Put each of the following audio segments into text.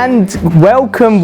And welcome,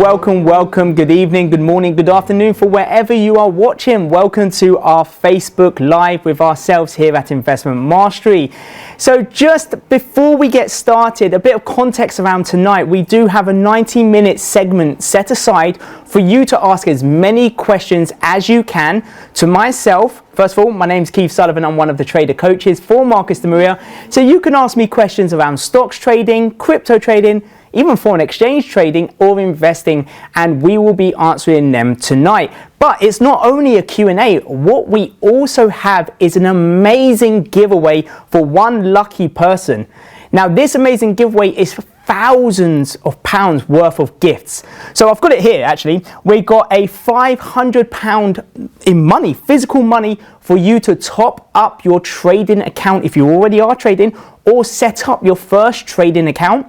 good evening, good morning, good afternoon for wherever you are watching. Welcome to our Facebook Live with ourselves here at Investment Mastery. So just before we get started, a bit of context around tonight. We do have a 90-minute segment set aside for you to ask as many questions as you can to myself. First of all, my name's Keith Sullivan. I'm one of the trader coaches for Marcus de Maria. So you can ask me questions around stocks trading, crypto trading, even foreign exchange trading or investing, and we will be answering them tonight. But it's not only a Q&A. What we also have is an amazing giveaway for one lucky person. Now, this amazing giveaway is thousands of pounds worth of gifts. So I've got it here, actually. We got a £500 in money, physical money, for you to top up your trading account if you already are trading, or set up your first trading account.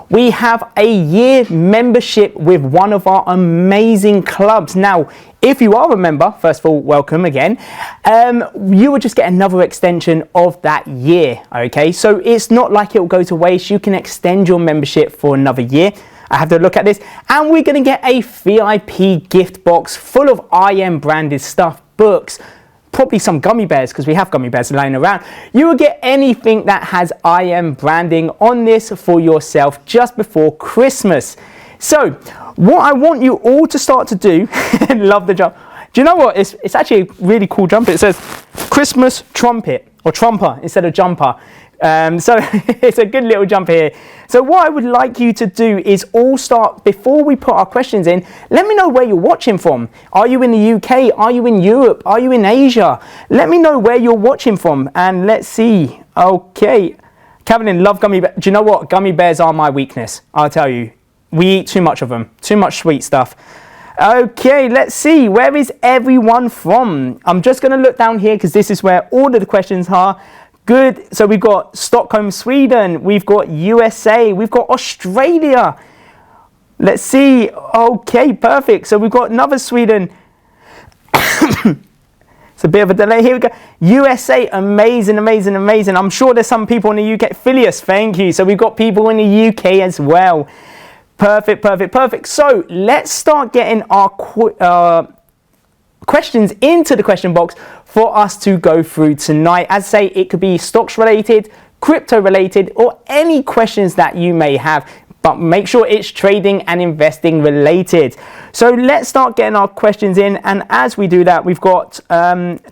We have a year membership with one of our amazing clubs. Now, if you are a member, first of all, welcome again. You will just get another extension of that year, okay? So it's not like it will go to waste. You can extend your membership for another year. I have to look at this. And we're going to get a VIP gift box full of IM branded stuff, books, probably some gummy bears, because we have gummy bears lying around. You will get anything that has IM branding on this for yourself just before Christmas. So what I want you all to start to do, love the jump. Do you know what? It's actually a really cool jumper. It says Christmas trumpet, or trumper instead of jumper. So it's a good little jumper here. So what I would like you to do is all start, before we put our questions in, let me know where you're watching from. Are you in the UK? Are you in Europe? Are you in Asia? Let me know where you're watching from, and let's see. Okay. Kevin, love gummy bears. Do you know what? Gummy bears are my weakness. I'll tell you. We eat too much of them. Too much sweet stuff. Okay, let's see. Where is everyone from? I'm just going to look down here because this is where all of the questions are. Good. So we've got Stockholm, Sweden. We've got USA. We've got Australia. Let's see. Okay, perfect. So we've got another Sweden. It's a bit of a delay. Here we go. USA, amazing. I'm sure there's some people in the UK. Phileas, thank you. So we've got people in the UK as well. Perfect. So let's start getting our questions into the question box for us to go through tonight. As I say, it could be stocks related, crypto related, or any questions that you may have, but make sure it's trading and investing related. So let's start getting our questions in, and as we do that, we've got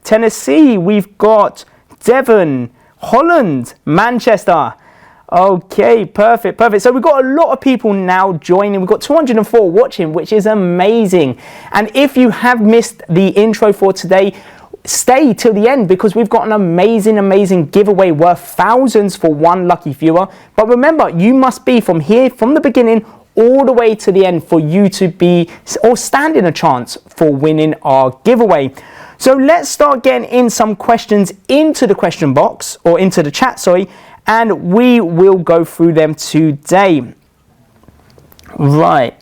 Tennessee, we've got Devon, Holland, Manchester. Okay, perfect. So we've got a lot of people now joining. We've got 204 watching, which is amazing. And if you have missed the intro for today, stay till the end, because we've got an amazing giveaway worth thousands for one lucky viewer. But remember, you must be from here, from the beginning all the way to the end, for you to be or stand in a chance for winning our giveaway. So let's start getting in some questions into the question box, or into the chat, sorry, and we will go through them today. Right.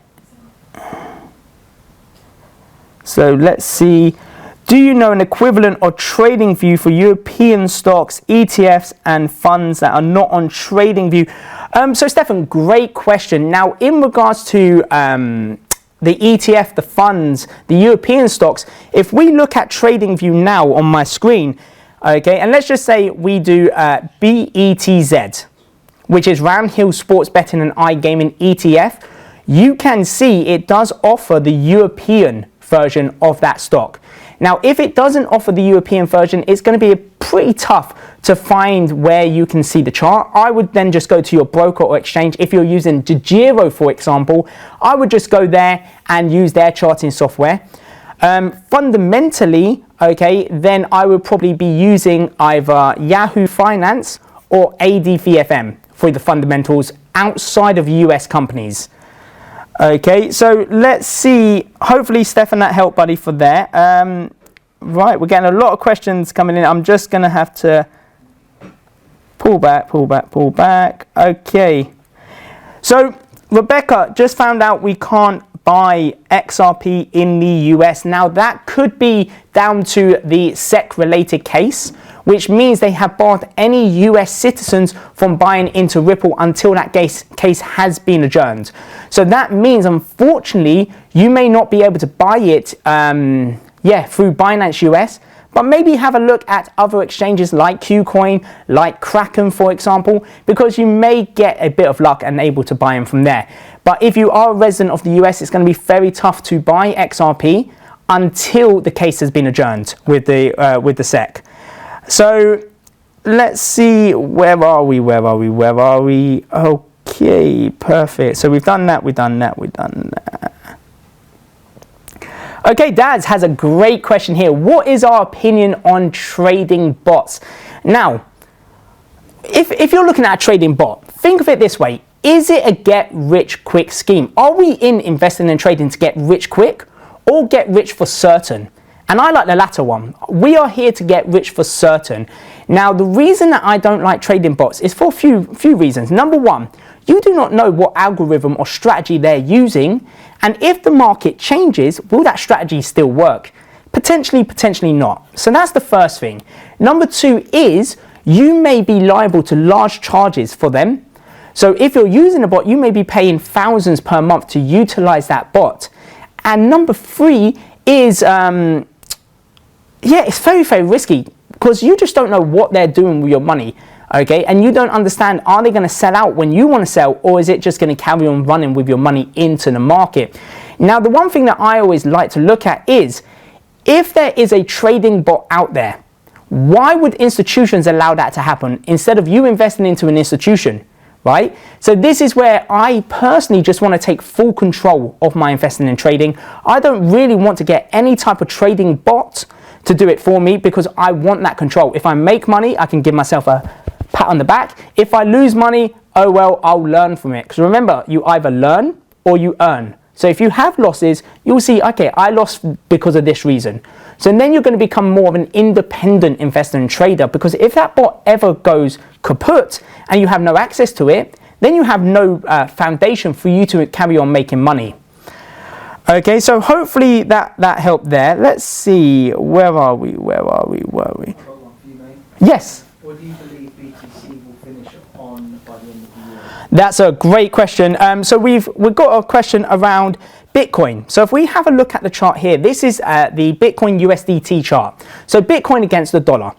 So let's see. Do you know an equivalent or trading view for European stocks, ETFs, and funds that are not on trading view? So Stefan, great question. Now, in regards to the ETF, the funds, the European stocks, if we look at trading view now on my screen, okay, and let's just say we do BETZ, which is Round Hill Sports Betting and iGaming ETF. You can see it does offer the European version of that stock. Now, if it doesn't offer the European version, it's going to be pretty tough to find where you can see the chart. I would then just go to your broker or exchange. If you're using DeGiro, for example, I would just go there and use their charting software. Fundamentally, okay, then I would probably be using either Yahoo Finance or ADVFM for the fundamentals outside of US companies. Okay, so let's see. Hopefully, Stefan, that helped, buddy, for there. Right, we're getting a lot of questions coming in. I'm just going to have to pull back. Okay. So, Rebecca just found out we can't buy XRP in the US. Now, that could be down to the SEC-related case, which means they have barred any US citizens from buying into Ripple until that case has been adjourned. So that means, unfortunately, you may not be able to buy it through Binance US, but maybe have a look at other exchanges like KuCoin, like Kraken, for example, because you may get a bit of luck and able to buy them from there. But if you are a resident of the US, it's going to be very tough to buy XRP until the case has been adjourned with the SEC. So let's see, where are we? Okay, perfect. So we've done that. Okay, Dads has a great question here. What is our opinion on trading bots? Now, if you're looking at a trading bot, think of it this way. Is it a get-rich-quick scheme? Are we in investing and trading to get rich quick or get rich for certain? And I like the latter one. We are here to get rich for certain. Now, the reason that I don't like trading bots is for a few reasons. Number one, you do not know what algorithm or strategy they're using. And if the market changes, will that strategy still work? Potentially, potentially not. So that's the first thing. Number two is you may be liable to large charges for them. So if you're using a bot, you may be paying thousands per month to utilize that bot. And number three is, it's very, very risky because you just don't know what they're doing with your money. Okay, and you don't understand, are they going to sell out when you want to sell, or is it just going to carry on running with your money into the market? Now, the one thing that I always like to look at is, if there is a trading bot out there, why would institutions allow that to happen instead of you investing into an institution, right? So this is where I personally just want to take full control of my investing and trading. I don't really want to get any type of trading bot to do it for me because I want that control. If I make money, I can give myself a pat on the back. If I lose money, oh well, I'll learn from it. Because remember, you either learn or you earn. So if you have losses, you'll see, okay, I lost because of this reason. So then you're going to become more of an independent investor and trader, because if that bot ever goes kaput and you have no access to it, then you have no foundation for you to carry on making money. Okay, so hopefully that helped there. Let's see, where are we? Yes? What do you believe BTC will finish on by the end of the year? That's a great question. So we've got a question around Bitcoin. So if we have a look at the chart here, this is the Bitcoin USDT chart. So Bitcoin against the dollar.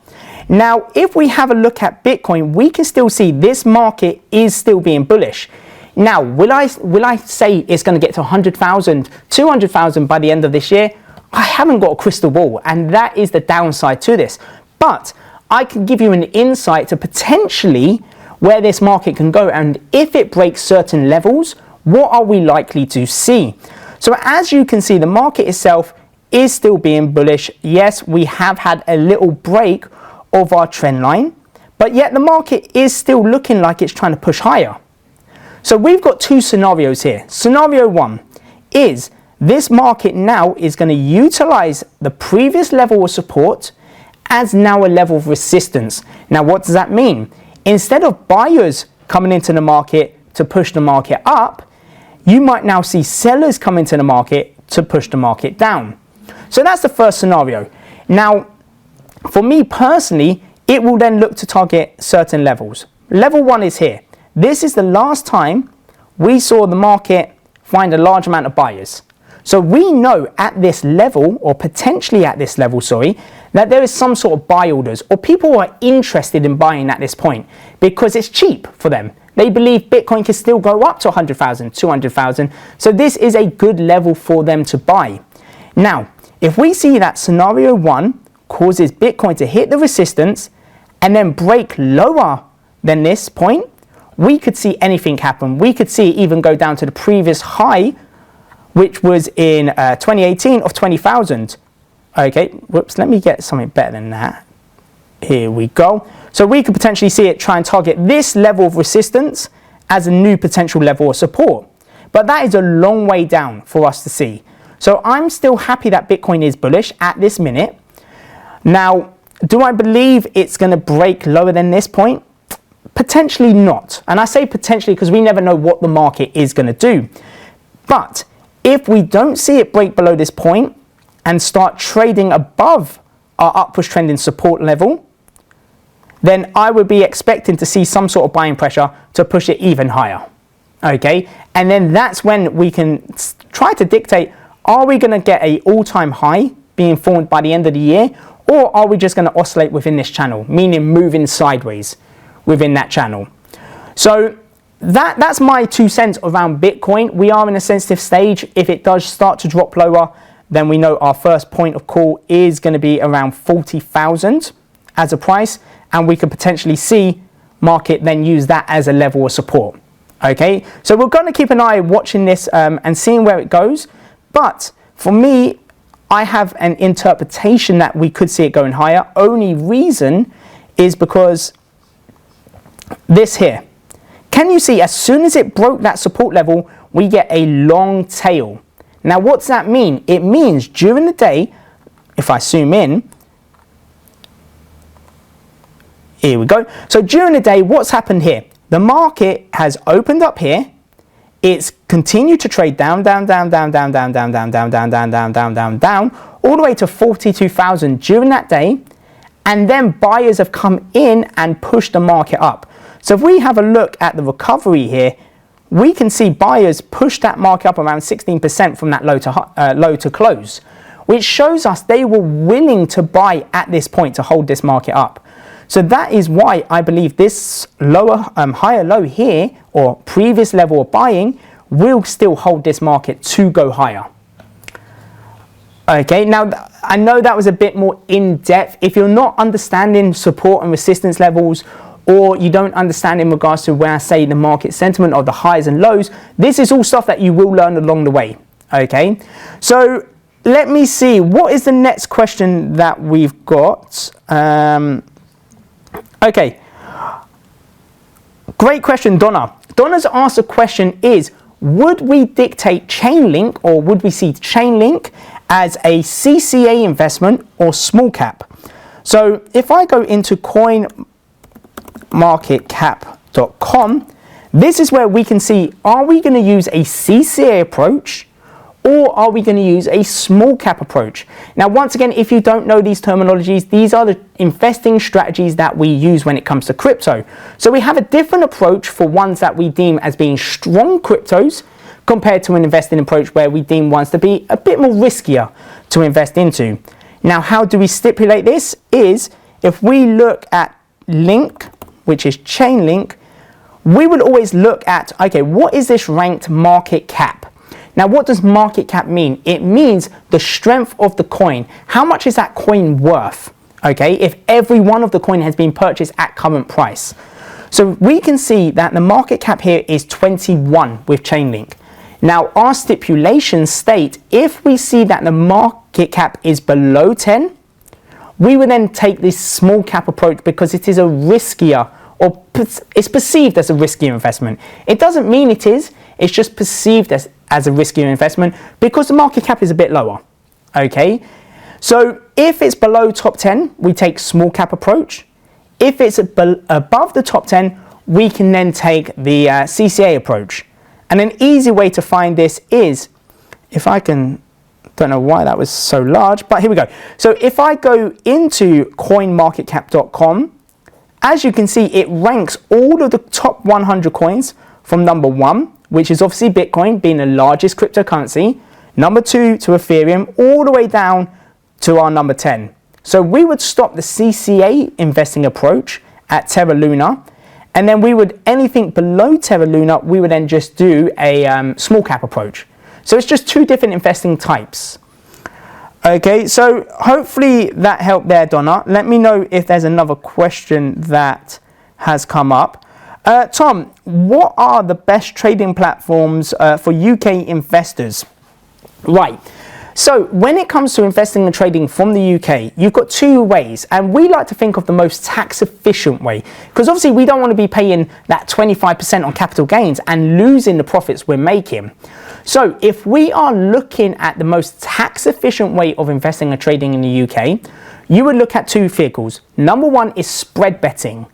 Now, if we have a look at Bitcoin, we can still see this market is still being bullish. Now, will I say it's going to get to 100,000, 200,000 by the end of this year? I haven't got a crystal ball, and that is the downside to this. But I can give you an insight to potentially where this market can go, and if it breaks certain levels, what are we likely to see? So as you can see, the market itself is still being bullish. Yes, we have had a little break of our trend line, but yet the market is still looking like it's trying to push higher. So we've got two scenarios here. Scenario one is this market now is going to utilize the previous level of support as now a level of resistance. Now, what does that mean? Instead of buyers coming into the market to push the market up, you might now see sellers come into the market to push the market down. So that's the first scenario. Now, for me personally, it will then look to target certain levels. Level one is here. This is the last time we saw the market find a large amount of buyers. So we know at this level, or potentially at this level, that there is some sort of buy orders, or people who are interested in buying at this point because it's cheap for them. They believe Bitcoin can still go up to 100,000, 200,000. So this is a good level for them to buy. Now, if we see that scenario one causes Bitcoin to hit the resistance and then break lower than this point, we could see anything happen. We could see it even go down to the previous high, which was in 2018 of 20,000. Okay, whoops, let me get something better than that. Here we go. So we could potentially see it try and target this level of resistance as a new potential level of support. But that is a long way down for us to see. So I'm still happy that Bitcoin is bullish at this minute. Now, do I believe it's going to break lower than this point? Potentially not. And I say potentially because we never know what the market is going to do. But if we don't see it break below this point and start trading above our upwards trending support level, then I would be expecting to see some sort of buying pressure to push it even higher. Okay, and then that's when we can try to dictate, are we going to get an all-time high being formed by the end of the year, or are we just going to oscillate within this channel, meaning moving sideways within that channel? So that's my 2 cents around Bitcoin. We are in a sensitive stage. If it does start to drop lower, then we know our first point of call is going to be around 40,000 as a price, and we could potentially see market then use that as a level of support. Okay, so we're going to keep an eye watching this and seeing where it goes. But for me, I have an interpretation that we could see it going higher. Only reason is because this here. Can you see, as soon as it broke that support level, we get a long tail. Now, what's that mean? It means during the day, if I zoom in, here we go. So during the day, what's happened here? The market has opened up here. It's continued to trade down, all the way to 42,000 during that day. And then buyers have come in and pushed the market up. So if we have a look at the recovery here, we can see buyers push that market up around 16% from that low to close, which shows us they were willing to buy at this point to hold this market up. So that is why I believe this higher low here, or previous level of buying, will still hold this market to go higher. Okay, now I know that was a bit more in depth. If you're not understanding support and resistance levels, or you don't understand in regards to where I say the market sentiment or the highs and lows, this is all stuff that you will learn along the way. Okay, so let me see, what is the next question that we've got? Okay, great question, Donna. Donna's asked a question is, would we dictate Chainlink, or would we see Chainlink as a CCA investment or small cap? So if I go into coinmarketcap.com, this is where we can see, are we going to use a CCA approach, or are we going to use a small cap approach? Now, once again, if you don't know these terminologies, these are the investing strategies that we use when it comes to crypto. So we have a different approach for ones that we deem as being strong cryptos compared to an investing approach where we deem ones to be a bit more riskier to invest into. Now, how do we stipulate this? Is if we look at Link, which is Chainlink, we would always look at, okay, what is this ranked market cap? Now, what does market cap mean? It means the strength of the coin. How much is that coin worth? Okay, if every one of the coin has been purchased at current price. So we can see that the market cap here is 21 with Chainlink. Now, our stipulations state if we see that the market cap is below 10, we would then take this small cap approach because it is a riskier, or it's perceived as a riskier investment. It doesn't mean it is, it's just perceived as a riskier investment because the market cap is a bit lower. Okay, so if it's below top 10, we take small cap approach. If it's above the top 10, we can then take the CCA approach. And an easy way to find this is, if I can, don't know why that was so large, but here we go. So if I go into coinmarketcap.com, as you can see, it ranks all of the top 100 coins from number 1, which is obviously Bitcoin being the largest cryptocurrency, number 2 to Ethereum, all the way down to our number 10. So we would stop the CCA investing approach at Terra Luna, and then we would, anything below Terra Luna, we would then just do a small cap approach. So it's just two different investing types. Okay, so hopefully that helped there, Donna. Let me know if there's another question that has come up. Tom, what are the best trading platforms for UK investors? Right. So when it comes to investing and trading from the UK, you've got two ways, and we like to think of the most tax efficient way, because obviously we don't want to be paying that 25% on capital gains and losing the profits we're making. So if we are looking at the most tax efficient way of investing and trading in the UK, you would look at two vehicles. Number one is spread betting.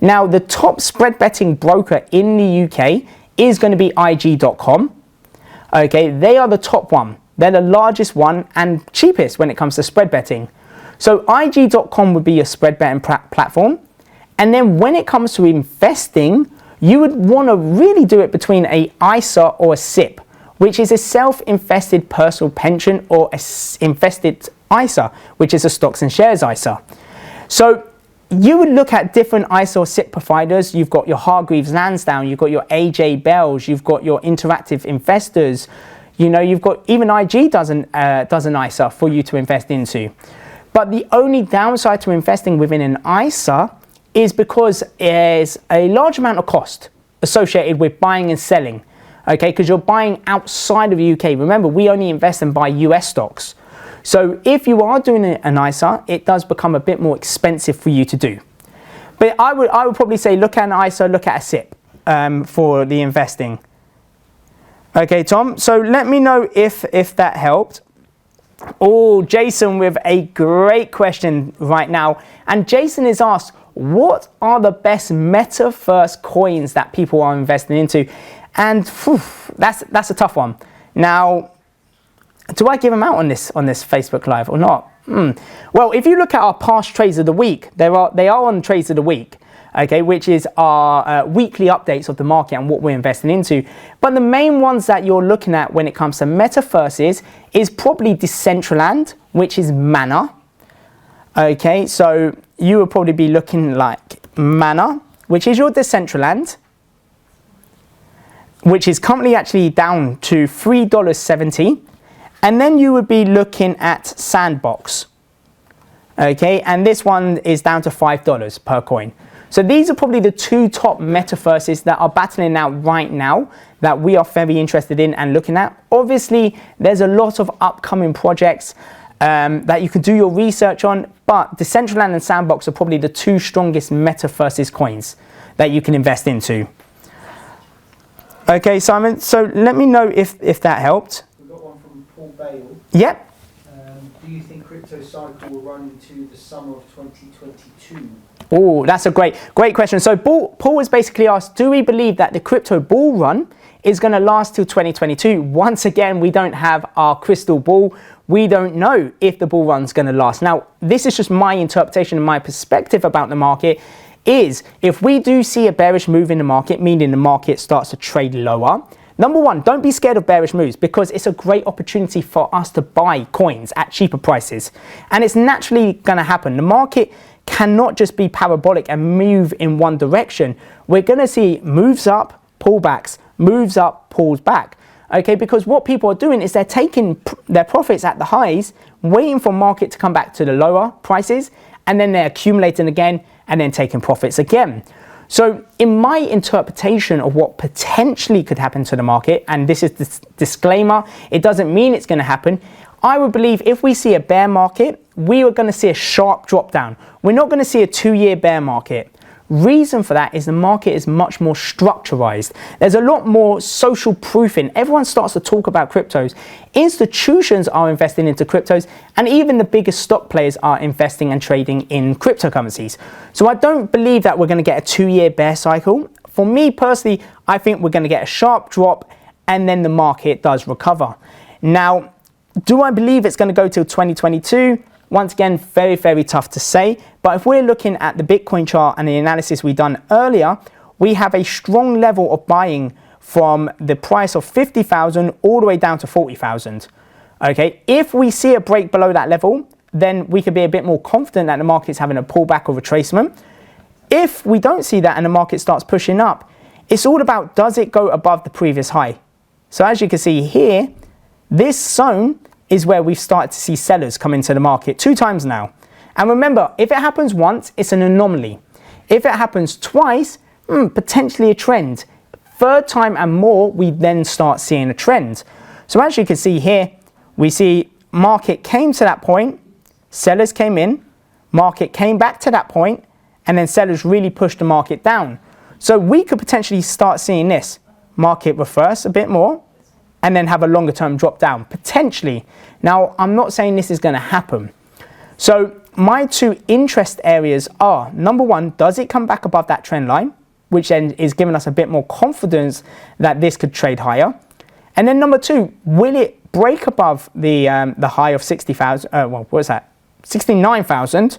Now, the top spread betting broker in the UK is going to be IG.com. Okay, they are the top one. They're the largest one and cheapest when it comes to spread betting. So IG.com would be a spread betting platform. And then when it comes to investing, you would want to really do it between a ISA or a SIP, which is a self-invested personal pension, or a invested ISA, which is a stocks and shares ISA. So you would look at different ISA or SIP providers. You've got your Hargreaves Lansdown, you've got your AJ Bells, you've got your Interactive Investors, you know, you've got even IG does an ISA for you to invest into. But the only downside to investing within an ISA is because there's a large amount of cost associated with buying and selling, okay, because you're buying outside of the UK. Remember, we only invest and buy US stocks. So if you are doing an ISA, it does become a bit more expensive for you to do. But I would probably say look at an ISA, look at a SIP for the investing. Okay, Tom, so let me know if that helped. Oh, Jason with a great question right now. And Jason is asked, what are the best Metaverse coins that people are investing into? And whew, that's a tough one. Now, do I give them out on this Facebook Live or not? Well, if you look at our past trades of the week, they are on trades of the week, okay, which is our weekly updates of the market and what we're investing into. But the main ones that you're looking at when it comes to Metaverses is probably Decentraland, which is Mana. Okay, so you will probably be looking like Mana, which is your Decentraland, which is currently actually down to $3.70. And then you would be looking at Sandbox. Okay, and this one is down to $5 per coin. So these are probably the two top Metaverses that are battling out right now that we are very interested in and looking at. Obviously, there's a lot of upcoming projects that you can do your research on, but Decentraland and Sandbox are probably the two strongest Metaverses coins that you can invest into. Okay, Simon, so let me know if that helped. We've got one from Paul Bale. Yep. Do you think crypto cycle will run into the summer of 2022? Oh, that's a great question. So Paul has basically asked, do we believe that the crypto bull run is going to last till 2022? Once again, we don't have our crystal ball. We don't know if the bull run's going to last. Now, this is just my interpretation and my perspective about the market. Is if we do see a bearish move in the market, meaning the market starts to trade lower, number one, don't be scared of bearish moves, because it's a great opportunity for us to buy coins at cheaper prices. And it's naturally going to happen. The market cannot just be parabolic and move in one direction. We're going to see moves up, pullbacks, moves up, pulls back. Okay, because what people are doing is they're taking their profits at the highs, waiting for market to come back to the lower prices, and then they're accumulating again and then taking profits again. So in my interpretation of what potentially could happen to the market, and this is the disclaimer, it doesn't mean it's going to happen. I would believe if we see a bear market, we are going to see a sharp drop down. We're not going to see a 2-year bear market. Reason for that is the market is much more structurized. There's a lot more social proofing. Everyone starts to talk about cryptos. Institutions are investing into cryptos, and even the biggest stock players are investing and trading in cryptocurrencies. So I don't believe that we're going to get a 2-year bear cycle. For me personally, I think we're going to get a sharp drop and then the market does recover. Now, do I believe it's going to go till 2022? Once again, very, very tough to say. But if we're looking at the Bitcoin chart and the analysis we done earlier, we have a strong level of buying from the price of 50,000 all the way down to 40,000. Okay, if we see a break below that level, then we could be a bit more confident that the market's having a pullback or retracement. If we don't see that and the market starts pushing up, it's all about, does it go above the previous high? So as you can see here, this zone is where we've started to see sellers come into the market 2 times now. And remember, if it happens once, it's an anomaly. If it happens twice, potentially a trend. 3rd time and more, we then start seeing a trend. So as you can see here, we see market came to that point, sellers came in, market came back to that point, and then sellers really pushed the market down. So we could potentially start seeing this market reverse a bit more, and then have a longer term drop down, potentially. Now, I'm not saying this is going to happen. So my 2 interest areas are, number 1, does it come back above that trend line, which then is giving us a bit more confidence that this could trade higher. And then number 2, will it break above the high of 60,000, 69,000,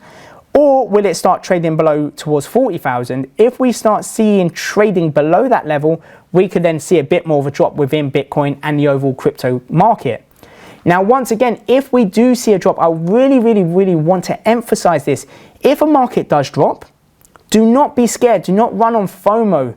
Or will it start trading below towards 40,000? If we start seeing trading below that level, we could then see a bit more of a drop within Bitcoin and the overall crypto market. Now, once again, if we do see a drop, I really want to emphasize this. If a market does drop, do not be scared. Do not run on FOMO.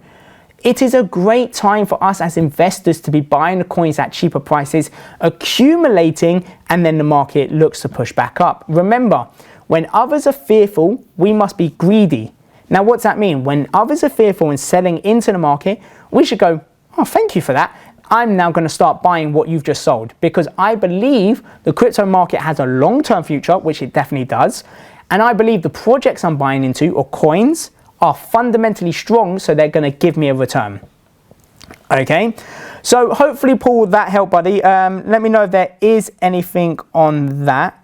It is a great time for us as investors to be buying the coins at cheaper prices, accumulating, and then the market looks to push back up. Remember, when others are fearful, we must be greedy. Now, what's that mean? When others are fearful and selling into the market, we should go, oh, thank you for that. I'm now going to start buying what you've just sold, because I believe the crypto market has a long-term future, which it definitely does. And I believe the projects I'm buying into, or coins, are fundamentally strong, so they're going to give me a return. Okay, so hopefully, Paul, that helped, buddy. Let me know if there is anything on that.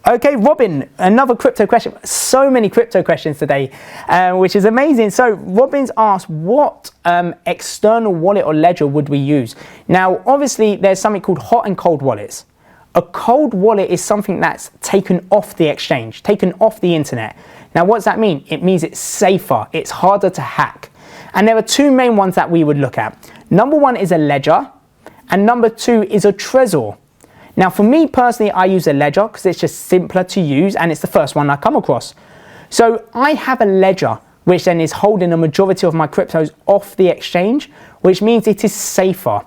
Okay, Robin, another crypto question. So many crypto questions today, which is amazing. So Robin's asked, what external wallet or ledger would we use? Now, obviously, there's something called hot and cold wallets. A cold wallet is something that's taken off the exchange, taken off the internet. Now, what does that mean? It means it's safer, it's harder to hack. And there are two main ones that we would look at. Number one is a ledger, and number two is a Trezor. Now, for me personally, I use a ledger because it's just simpler to use, and it's the first one I come across. So I have a ledger, which then is holding a majority of my cryptos off the exchange, which means it is safer.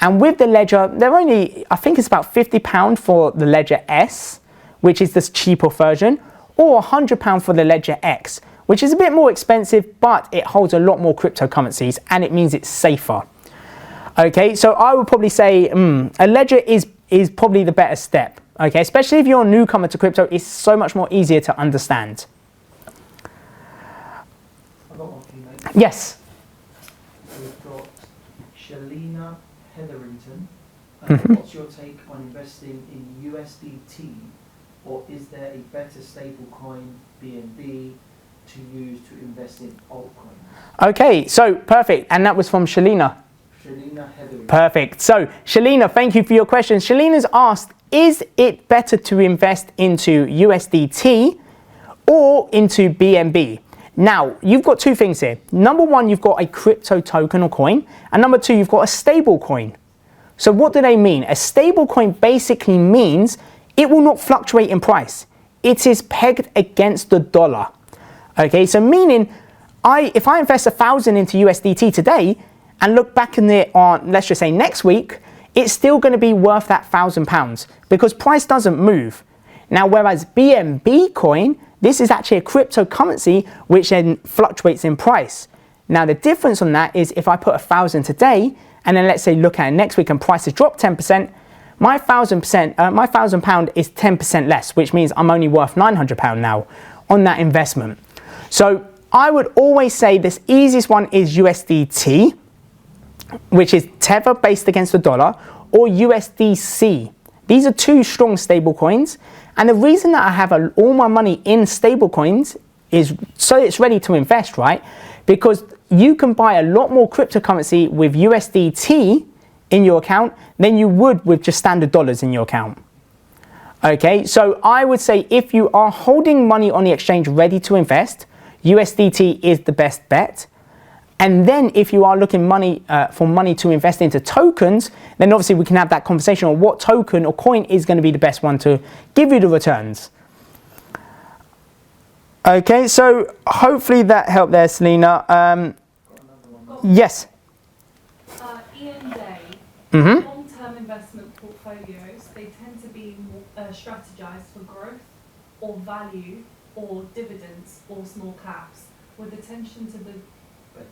And with the ledger, they're only, I think it's about £50 for the ledger S, which is this cheaper version, or £100 for the ledger X, which is a bit more expensive, but it holds a lot more cryptocurrencies, and it means it's safer. Okay, so I would probably say a ledger is probably the better step. Okay, especially if you're a newcomer to crypto, it's so much more easier to understand. I've got one for you, mate. Yes. We've got Shalina Hetherington. What's your take on investing in USDT, or is there a better stablecoin, BNB, to use to invest in altcoins? Okay, so perfect. And that was from Shalina. Shalina Hetherington. Perfect. So Shalina, thank you for your question. Shalina's asked, is it better to invest into USDT or into BNB? Now, you've got two things here. Number one, you've got a crypto token or coin, and number two, you've got a stable coin. So what do they mean? A stable coin basically means it will not fluctuate in price. It is pegged against the dollar. Okay, so meaning if I invest 1,000 into USDT today and look back in it on, let's just say next week, it's still going to be worth that £1,000 because price doesn't move. Now, whereas BNB coin, this is actually a cryptocurrency which then fluctuates in price. Now, the difference on that is if I put 1,000 today and then let's say look at it next week and prices drop 10%, my £1,000 is 10% less, which means I'm only worth £900 now on that investment. So I would always say this easiest one is USDT, which is tether based against the dollar, or USDC. These are two strong stable coins. And the reason that I have all my money in stable coins is so it's ready to invest, right? Because you can buy a lot more cryptocurrency with USDT in your account than you would with just standard dollars in your account. Okay, so I would say if you are holding money on the exchange ready to invest, USDT is the best bet. And then if you are looking for money to invest into tokens, then obviously we can have that conversation on what token or coin is going to be the best one to give you the returns. Okay, so hopefully that helped there, Selena. Yes. Ian Day, Mm-hmm. long-term investment portfolios, they tend to be more, strategized for growth or value or dividends or small caps with attention to the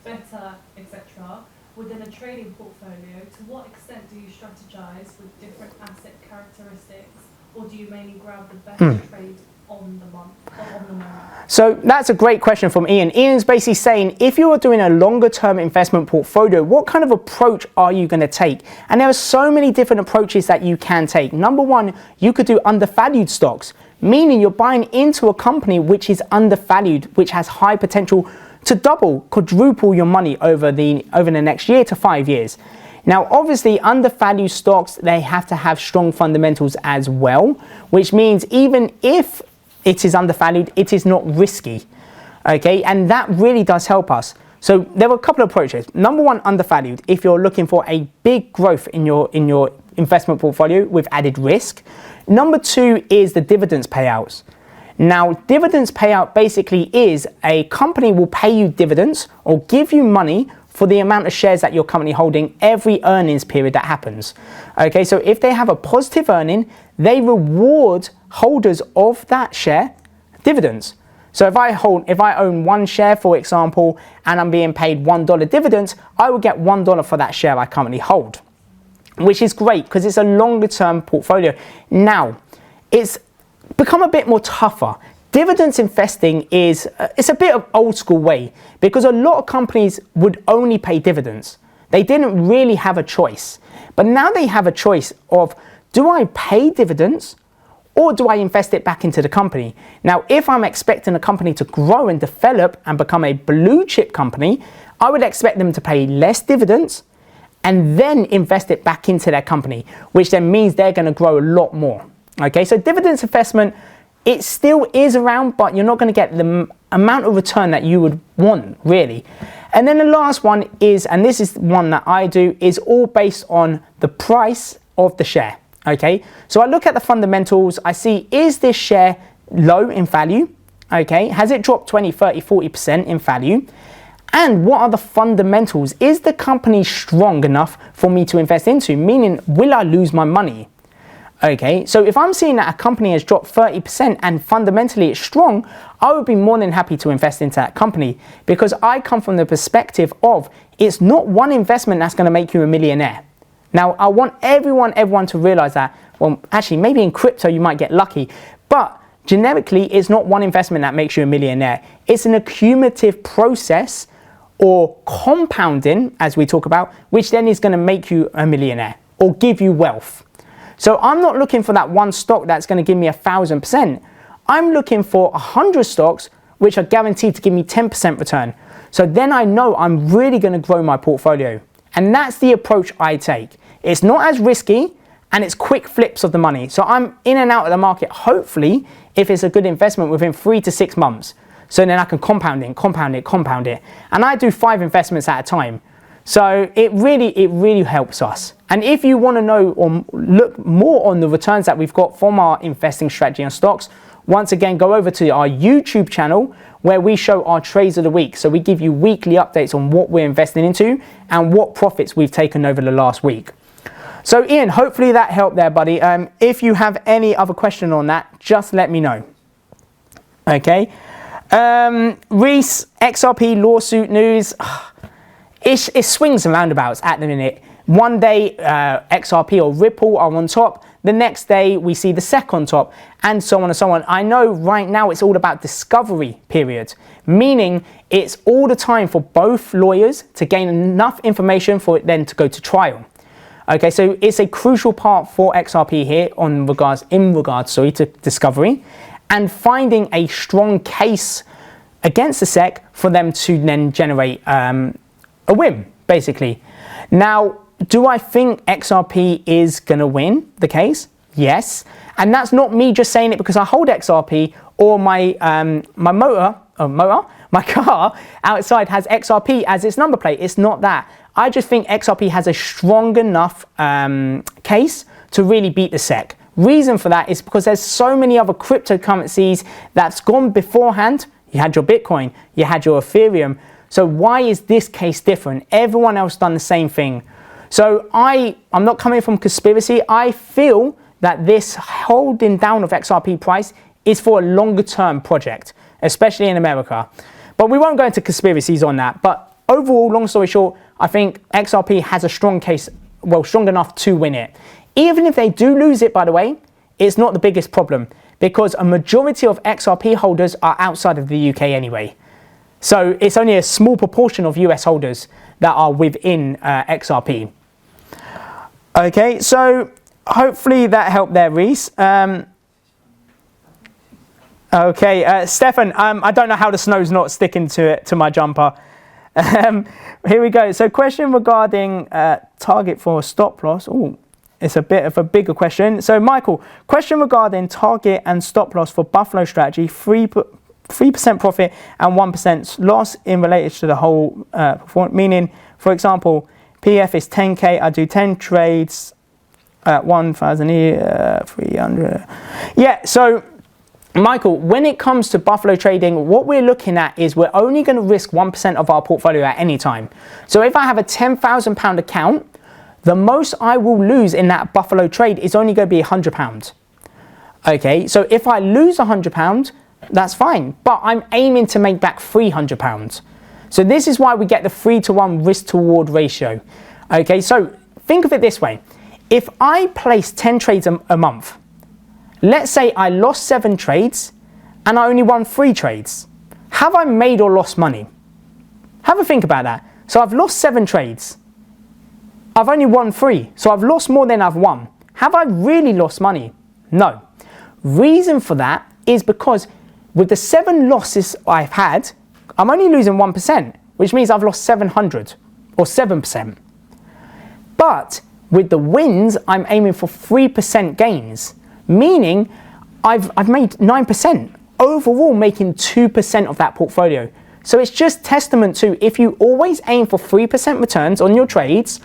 better, etc. Within a trading portfolio, to what extent do you strategize with different asset characteristics, or do you mainly grab the best trade on the month or on the moment? So that's a great question from Ian. Ian's basically saying, if you are doing a longer term investment portfolio, what kind of approach are you going to take? And there are so many different approaches that you can take. Number one, you could do undervalued stocks, meaning you're buying into a company which is undervalued, which has high potential to double, quadruple your money over the next year to 5 years. Now, obviously, undervalued stocks, they have to have strong fundamentals as well, which means even if it is undervalued, it is not risky, okay? And that really does help us. So there are a couple of approaches. Number one, undervalued, if you're looking for a big growth in your investment portfolio with added risk. Number two is the dividends payouts. Now, dividends payout basically is a company will pay you dividends or give you money for the amount of shares that you're currently holding every earnings period that happens. Okay, so if they have a positive earning, they reward holders of that share dividends. So if I own one share, for example, and I'm being paid $1 dividends, I will get $1 for that share I currently hold, which is great because it's a longer term portfolio. Now, it's become a bit more tougher. Dividends investing it's a bit of old school way because a lot of companies would only pay dividends. They didn't really have a choice. But now they have a choice of, do I pay dividends or do I invest it back into the company? Now, if I'm expecting a company to grow and develop and become a blue chip company, I would expect them to pay less dividends and then invest it back into their company, which then means they're going to grow a lot more. Okay, so dividends investment, it still is around, but you're not going to get the amount of return that you would want, really. And then the last one is, and this is one that I do, is all based on the price of the share. Okay, so I look at the fundamentals, I see, is this share low in value? Okay, has it dropped 20, 30, 40% in value? And what are the fundamentals? Is the company strong enough for me to invest into? Meaning, will I lose my money? Okay, so if I'm seeing that a company has dropped 30% and fundamentally it's strong, I would be more than happy to invest into that company because I come from the perspective of it's not one investment that's going to make you a millionaire. Now, I want everyone to realize that, well, actually, maybe in crypto you might get lucky, but generically, it's not one investment that makes you a millionaire. It's an accumulative process or compounding, as we talk about, which then is going to make you a millionaire or give you wealth. So I'm not looking for that one stock that's going to give me 1,000%. I'm looking for 100 stocks which are guaranteed to give me 10% return. So then I know I'm really going to grow my portfolio. And that's the approach I take. It's not as risky and it's quick flips of the money. So I'm in and out of the market, hopefully, if it's a good investment within 3 to 6 months. So then I can compound it. And I do 5 investments at a time. So it really helps us. And if you want to know or look more on the returns that we've got from our investing strategy on stocks, once again, go over to our YouTube channel where we show our trades of the week. So we give you weekly updates on what we're investing into and what profits we've taken over the last week. So Ian, hopefully that helped there, buddy. If you have any other question on that, just let me know. Okay. Reese, XRP lawsuit news. It swings and roundabouts at the minute. One day, XRP or Ripple are on top. The next day, we see the SEC on top, and so on and so on. I know right now it's all about discovery period, meaning it's all the time for both lawyers to gain enough information for it then to go to trial. Okay, so it's a crucial part for XRP here in regards to discovery and finding a strong case against the SEC for them to then generate a win, basically. Now, do I think XRP is going to win the case? Yes. And that's not me just saying it because I hold XRP or my car outside has XRP as its number plate. It's not that. I just think XRP has a strong enough case to really beat the SEC. Reason for that is because there's so many other cryptocurrencies that's gone beforehand. You had your Bitcoin, you had your Ethereum. So why is this case different? Everyone else done the same thing. So I'm not coming from conspiracy. I feel that this holding down of XRP price is for a longer term project, especially in America. But we won't go into conspiracies on that. But overall, long story short, I think XRP has a strong case, well, strong enough to win it. Even if they do lose it, by the way, it's not the biggest problem because a majority of XRP holders are outside of the UK anyway. So it's only a small proportion of US holders that are within XRP. Okay, so hopefully that helped there, Reese. Okay, Stefan, I don't know how the snow's not sticking to my jumper. Here we go. So question regarding target for stop loss. Oh, it's a bit of a bigger question. So Michael, question regarding target and stop loss for Buffalo strategy, 3% profit and 1% loss in relation to the whole performance. Meaning, for example, PF is 10K, I do 10 trades at 1,000 here, 300. Yeah, so Michael, when it comes to Buffalo trading, what we're looking at is we're only going to risk 1% of our portfolio at any time. So if I have a £10,000 account, the most I will lose in that Buffalo trade is only going to be £100. Okay, so if I lose £100, that's fine, but I'm aiming to make back £300. So this is why we get the 3-to-1 risk to reward ratio. Okay, so think of it this way. If I place 10 trades a month, let's say I lost 7 trades and I only won 3 trades. Have I made or lost money? Have a think about that. So I've lost 7 trades. I've only won 3. So I've lost more than I've won. Have I really lost money? No. Reason for that is because with the 7 losses I've had, I'm only losing 1%, which means I've lost 700 or 7%. But with the wins, I'm aiming for 3% gains, meaning I've made 9%, overall making 2% of that portfolio. So it's just testament to if you always aim for 3% returns on your trades,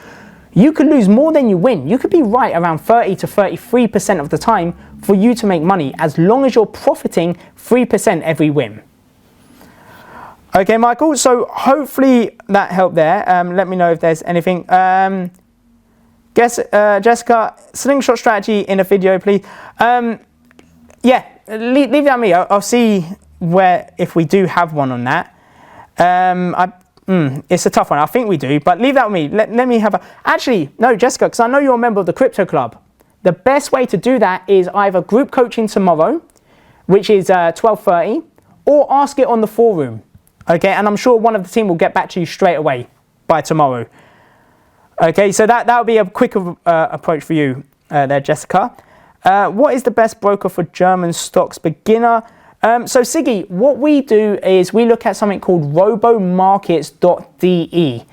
you could lose more than you win. You could be right around 30 to 33% of the time for you to make money, as long as you're profiting 3% every win. Okay, Michael, so hopefully that helped there. Let me know if there's anything. Jessica, slingshot strategy in a video, please. Yeah, leave that on me. I'll see if we do have one on that. It's a tough one. I think we do, but leave that with me. Let me have a... Actually, no, Jessica, because I know you're a member of the Crypto Club. The best way to do that is either group coaching tomorrow, which is 12:30, or ask it on the forum. Okay, and I'm sure one of the team will get back to you straight away by tomorrow. Okay, so that'll be a quicker approach for you there, Jessica. What is the best broker for German stocks beginner? So Siggy, what we do is we look at something called robomarkets.de.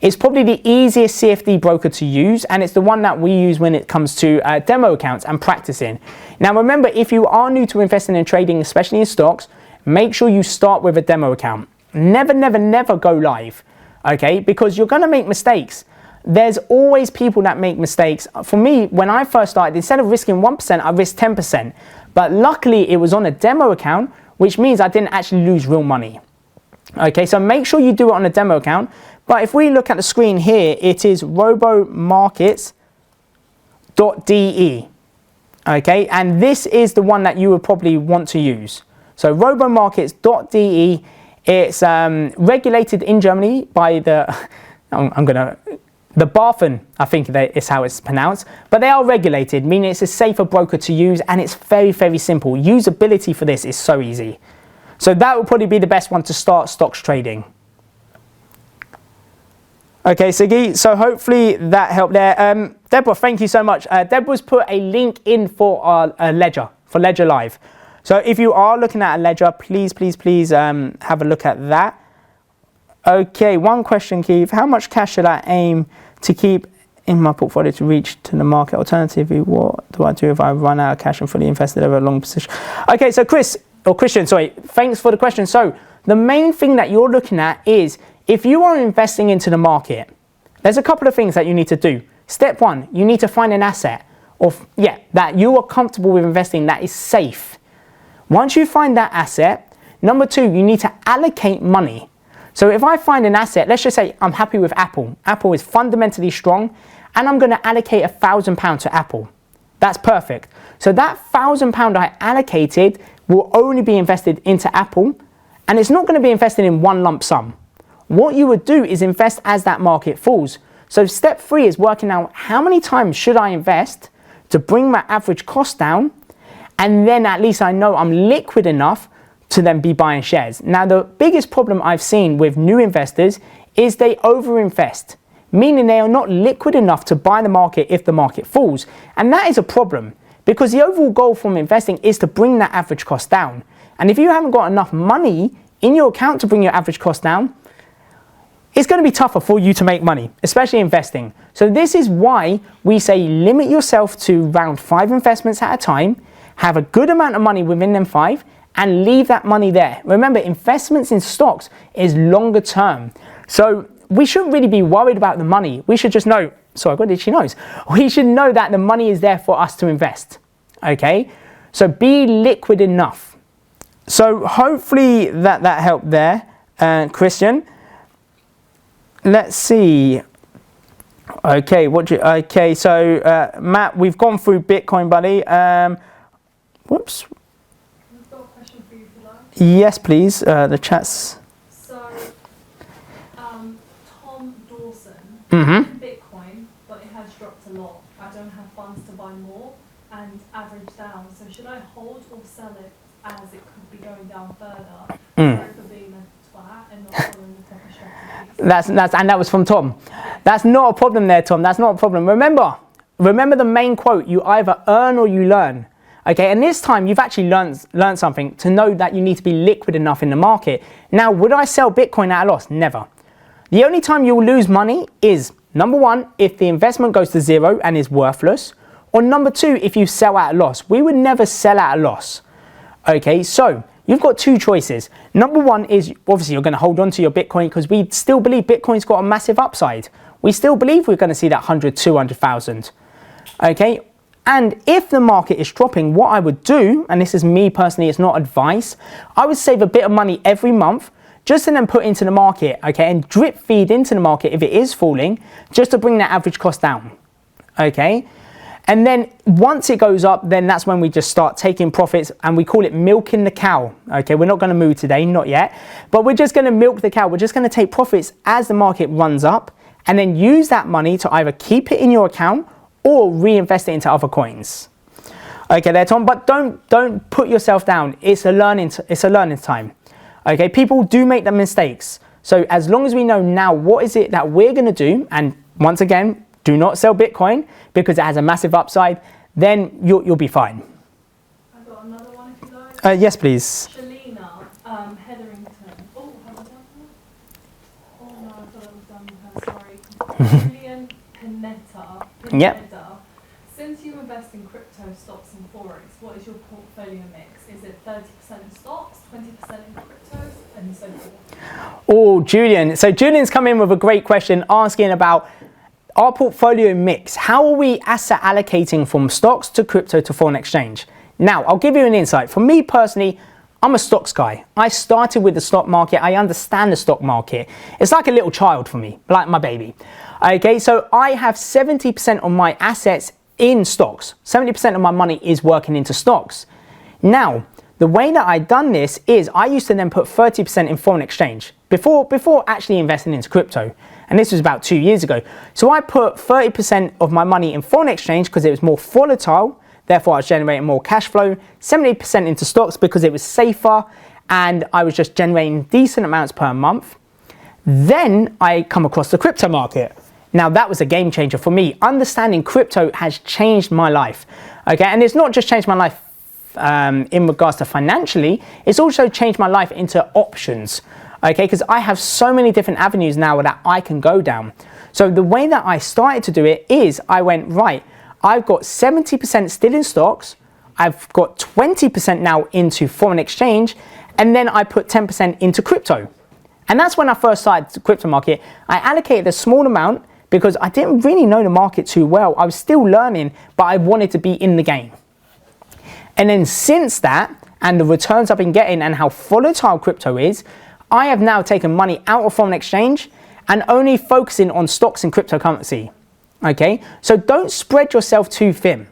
It's probably the easiest CFD broker to use, and it's the one that we use when it comes to demo accounts and practicing. Now remember, if you are new to investing and trading, especially in stocks, make sure you start with a demo account. Never, never, never go live, okay? Because you're gonna make mistakes. There's always people that make mistakes. For me, when I first started, instead of risking 1%, I risked 10%. But luckily, it was on a demo account, which means I didn't actually lose real money. Okay, so make sure you do it on a demo account. But if we look at the screen here, it is robomarkets.de. Okay, and this is the one that you would probably want to use. So robomarkets.de, it's regulated in Germany by the, the BaFin, I think is how it's pronounced, but they are regulated, meaning it's a safer broker to use, and it's very, very simple. Usability for this is so easy. So that will probably be the best one to start stocks trading. Okay, Siggy, so hopefully that helped there. Deborah, thank you so much. Deborah's put a link in for our Ledger, for Ledger Live. So if you are looking at a Ledger, please, please, please have a look at that. Okay, one question, Keith. How much cash should I aim to keep in my portfolio to reach to the market? Alternatively, what do I do if I run out of cash and fully invested over a long position? Okay, so Christian, sorry, thanks for the question. So the main thing that you're looking at is if you are investing into the market, there's a couple of things that you need to do. Step 1, you need to find an asset that you are comfortable with investing that is safe. Once you find that asset, number 2, you need to allocate money. So if I find an asset, let's just say I'm happy with Apple. Apple is fundamentally strong, and I'm going to allocate £1,000 to Apple. That's perfect. So that £1,000 I allocated will only be invested into Apple, and it's not going to be invested in one lump sum. What you would do is invest as that market falls. So step 3 is working out how many times should I invest to bring my average cost down, and then at least I know I'm liquid enough to then be buying shares. Now, the biggest problem I've seen with new investors is they overinvest, meaning they are not liquid enough to buy the market if the market falls. And that is a problem, because the overall goal from investing is to bring that average cost down. And if you haven't got enough money in your account to bring your average cost down, it's going to be tougher for you to make money, especially investing. So this is why we say limit yourself to around 5 investments at a time, have a good amount of money within them 5, and leave that money there. Remember, investments in stocks is longer term. So we shouldn't really be worried about the money. We should just know, sorry, I've got itchy nose. We should know that the money is there for us to invest, okay? So be liquid enough. So hopefully that helped there, Christian. Let's see. Okay, so Matt, we've gone through Bitcoin, buddy. Whoops. I've got a question for you if you like. Yes, please. The chat's. So, Tom Dawson, Mm-hmm. Bitcoin, but it has dropped a lot. I don't have funds to buy more and average down. So should I hold or sell it as it could be going down further? Sorry for being a twat and not following the proper strategies. And that was from Tom. That's not a problem there, Tom. That's not a problem. Remember the main quote: you either earn or you learn. Okay, and this time you've actually learned something to know that you need to be liquid enough in the market. Now, would I sell Bitcoin at a loss? Never. The only time you will lose money is, number 1, if the investment goes to 0 and is worthless, or number 2, if you sell at a loss. We would never sell at a loss. Okay, so you've got 2 choices. Number 1 is, obviously, you're going to hold on to your Bitcoin because we still believe Bitcoin's got a massive upside. We still believe we're going to see that 100, 200,000. Okay, and if the market is dropping, what I would do, and this is me personally, it's not advice, I would save a bit of money every month just to then put into the market, okay, and drip feed into the market if it is falling, just to bring that average cost down, okay? And then once it goes up, then that's when we just start taking profits, and we call it milking the cow, okay? We're not gonna move today, not yet, but we're just gonna milk the cow. We're just gonna take profits as the market runs up, and then use that money to either keep it in your account or reinvest it into other coins. Okay there, Tom, but don't put yourself down. It's a learning time. Okay, people do make the mistakes. So as long as we know now what is it that we're gonna do, and once again, do not sell Bitcoin because it has a massive upside, then you'll be fine. I've got another one if you like. Yes, please. Shalina Hetherington. Oh, have I done that? Oh no, I thought I was done with her, sorry. Julian Pineda. Yep. Since you invest in crypto, stocks and forex, what is your portfolio mix? Is it 30% in stocks, 20% in cryptos, and so forth? Oh, Julian. So Julian's come in with a great question asking about our portfolio mix. How are we asset allocating from stocks to crypto to foreign exchange? Now, I'll give you an insight. For me personally, I'm a stocks guy. I started with the stock market. I understand the stock market. It's like a little child for me, like my baby. Okay, so I have 70% of my assets in stocks. 70% of my money is working into stocks. Now, the way that I've done this is I used to then put 30% in foreign exchange before actually investing into crypto. And this was about 2 years ago. So I put 30% of my money in foreign exchange because it was more volatile. Therefore, I was generating more cash flow. 70% into stocks because it was safer and I was just generating decent amounts per month. Then I come across the crypto market. Now that was a game changer for me. Understanding crypto has changed my life. Okay, and it's not just changed my life in regards to financially, it's also changed my life into options. Okay, because I have so many different avenues now that I can go down. So the way that I started to do it is I went, right, I've got 70% still in stocks, I've got 20% now into foreign exchange, and then I put 10% into crypto. And that's when I first started the crypto market. I allocated a small amount because I didn't really know the market too well. I was still learning, but I wanted to be in the game. And then since that, and the returns I've been getting and how volatile crypto is, I have now taken money out of foreign exchange and only focusing on stocks and cryptocurrency. Okay, so don't spread yourself too thin.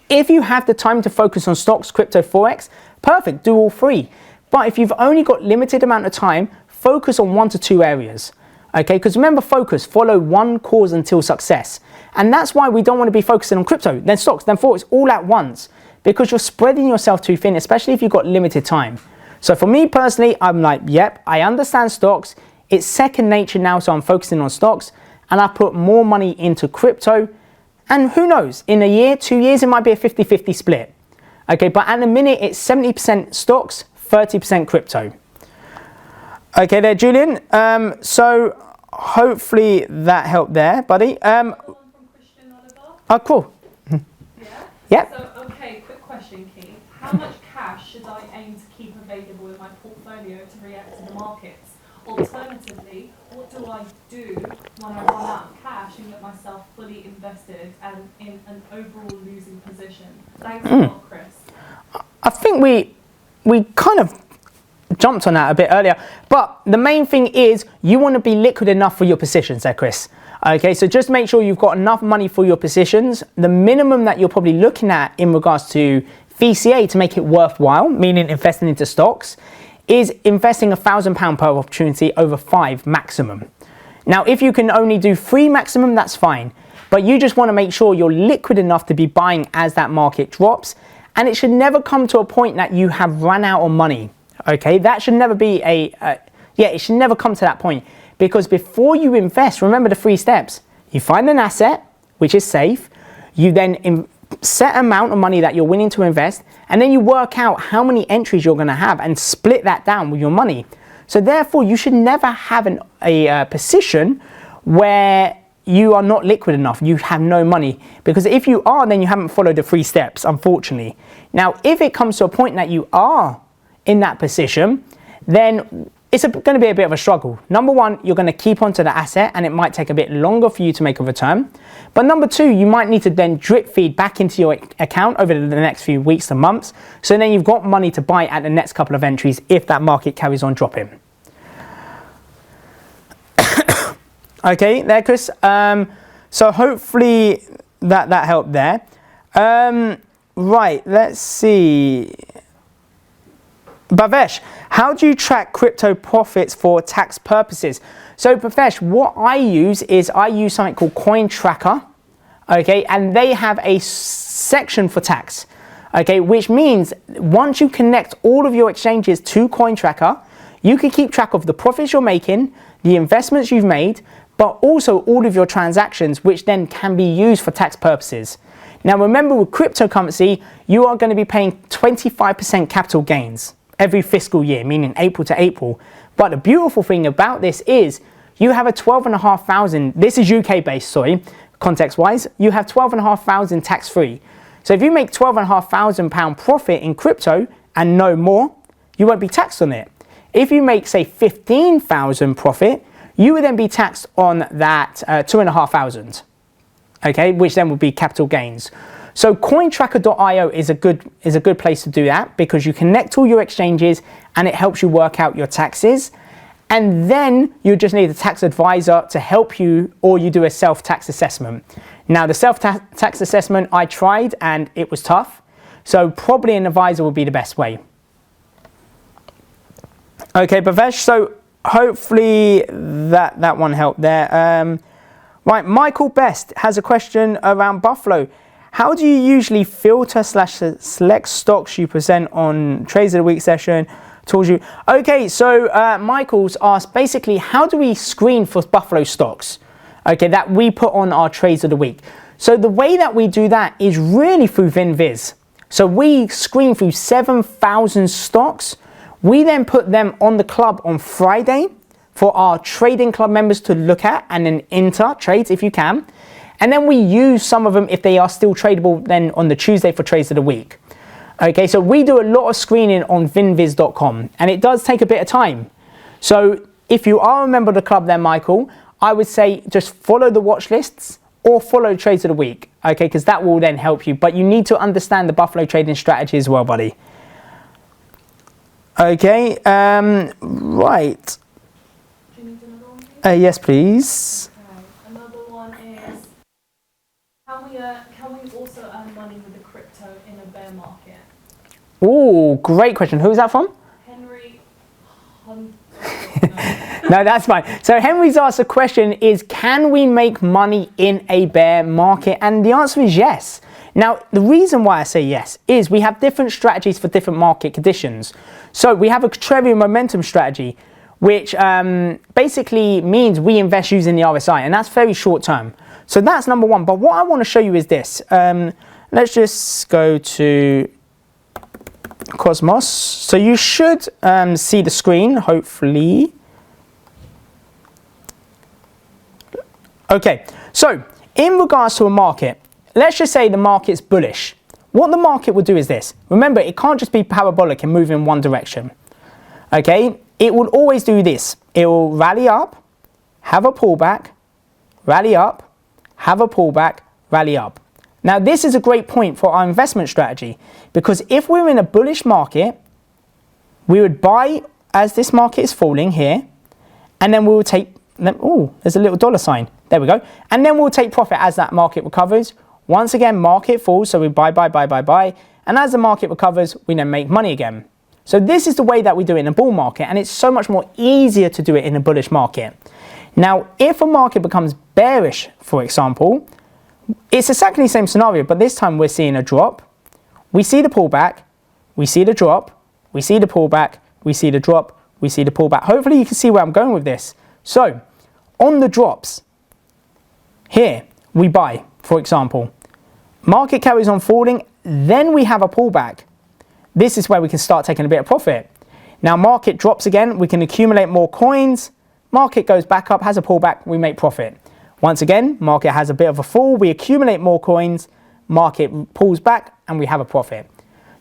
If you have the time to focus on stocks, crypto, forex, perfect, do all three. But if you've only got limited amount of time, focus on 1 to 2 areas. Okay, because remember, focus, follow one cause until success. And that's why we don't want to be focusing on crypto, then stocks, then forex, all at once, because you're spreading yourself too thin, especially if you've got limited time. So for me personally, I'm like, yep, I understand stocks. It's second nature now, so I'm focusing on stocks, and I put more money into crypto. And who knows, in a year, 2 years, it might be a 50-50 split. Okay, but at the minute, it's 70% stocks, 30% crypto. Okay there, Julian. So hopefully that helped there, buddy. One from Christian Oliver. Oh, cool. Yeah? Yep. So, okay, quick question, Keith. How much cash should I aim to keep available in my portfolio to react to the markets? Alternatively, what do I do when I run out of cash and get myself fully invested and in an overall losing position? Thanks a lot, Chris. I think we kind of jumped on that a bit earlier, but the main thing is you want to be liquid enough for your positions there, Chris. Okay, so just make sure you've got enough money for your positions. The minimum that you're probably looking at in regards to VCA to make it worthwhile, meaning investing into stocks, is investing £1,000 per opportunity over 5 maximum. Now, if you can only do 3 maximum, that's fine, but you just want to make sure you're liquid enough to be buying as that market drops, and it should never come to a point that you have run out of money. Okay, that should never be it should never come to that point, because before you invest, remember the 3 steps. You find an asset, which is safe, you then set amount of money that you're willing to invest, and then you work out how many entries you're going to have and split that down with your money. So therefore, you should never have a position where you are not liquid enough, you have no money, because if you are, then you haven't followed the 3 steps, unfortunately. Now, if it comes to a point that you are in that position, then it's going to be a bit of a struggle. Number 1, you're going to keep onto the asset and it might take a bit longer for you to make a return. But number 2, you might need to then drip feed back into your account over the next few weeks to months. So then you've got money to buy at the next couple of entries if that market carries on dropping. Okay, there, Chris. So hopefully that helped there. Right, let's see. Bhavesh, how do you track crypto profits for tax purposes? So Bhavesh, what I use is I use something called Coin Tracker, okay, and they have a section for tax, okay, which means once you connect all of your exchanges to Coin Tracker, you can keep track of the profits you're making, the investments you've made, but also all of your transactions, which then can be used for tax purposes. Now remember, with cryptocurrency, you are going to be paying 25% capital gains every fiscal year, meaning April to April. But the beautiful thing about this is you have a 12,500, this is UK based, sorry, context wise, you have 12,500 tax free. So if you make £12,500 profit in crypto and no more, you won't be taxed on it. If you make, say, 15,000 profit, you would then be taxed on that 2,500, okay, which then would be capital gains. So cointracker.io is a good place to do that, because you connect all your exchanges and it helps you work out your taxes. And then you just need a tax advisor to help you, or you do a self-tax assessment. Now the self-tax assessment I tried and it was tough. So probably an advisor would be the best way. Okay, Bhavesh, so hopefully that one helped there. Right, Michael Best has a question around Buffalo. How do you usually filter / select stocks you present on Trades of the Week session? Told you. Okay, so Michael's asked basically, how do we screen for Buffalo stocks? Okay, that we put on our Trades of the Week. So the way that we do that is really through VinViz. So we screen through 7,000 stocks. We then put them on the club on Friday for our trading club members to look at and then enter trades if you can. And then we use some of them, if they are still tradable, then on the Tuesday for Trades of the Week. Okay, so we do a lot of screening on vinviz.com, and it does take a bit of time. So if you are a member of the club then, Michael, I would say just follow the watch lists or follow Trades of the Week, okay, because that will then help you. But you need to understand the Buffalo trading strategy as well, buddy. Okay, right. Do you need another one, please? Yes, please. Okay. Another one is, can we also earn money with the crypto in a bear market? Oh, great question. Who's that from? Henry No, that's fine. So Henry's asked a question is, can we make money in a bear market? And the answer is yes. Now, the reason why I say yes is we have different strategies for different market conditions. So we have a contrarian momentum strategy, which basically means we invest using the RSI, and that's very short term. So that's number one. But what I want to show you is this. Let's just go to Cosmos. So you should see the screen, hopefully. Okay, so in regards to a market, let's just say the market's bullish. What the market will do is this. Remember, it can't just be parabolic and move in one direction. Okay, it will always do this. It will rally up, have a pullback, rally up, have a pullback, rally up. Now, this is a great point for our investment strategy, because if we're in a bullish market, we would buy as this market is falling here, and then we will take, oh, there's a little dollar sign. There we go. And then we'll take profit as that market recovers. Once again, market falls, so we buy. And as the market recovers, we then make money again. So this is the way that we do it in a bull market, and it's so much more easier to do it in a bullish market. Now, if a market becomes bearish, for example, it's exactly the same scenario, but this time we're seeing a drop. We see the pullback, we see the drop, we see the pullback, we see the drop, we see the pullback. Hopefully you can see where I'm going with this. So, on the drops, here we buy, for example. Market carries on falling, then we have a pullback. This is where we can start taking a bit of profit. Now, market drops again, we can accumulate more coins. Market goes back up, has a pullback, we make profit. Once again, market has a bit of a fall, we accumulate more coins, market pulls back, and we have a profit.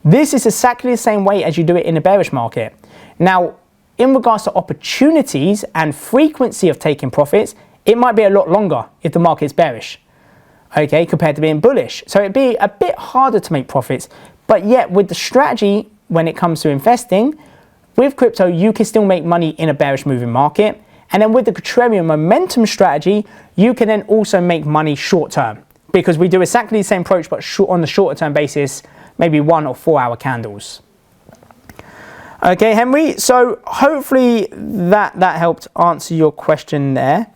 This is exactly the same way as you do it in a bearish market. Now, in regards to opportunities and frequency of taking profits, it might be a lot longer if the market's bearish, okay, compared to being bullish. So it'd be a bit harder to make profits, but yet with the strategy, when it comes to investing, with crypto, you can still make money in a bearish moving market. And then with the contrarian momentum strategy, you can then also make money short term, because we do exactly the same approach, but on the shorter term basis, maybe 1 or 4 hour candles. Okay, Henry, so hopefully that helped answer your question there.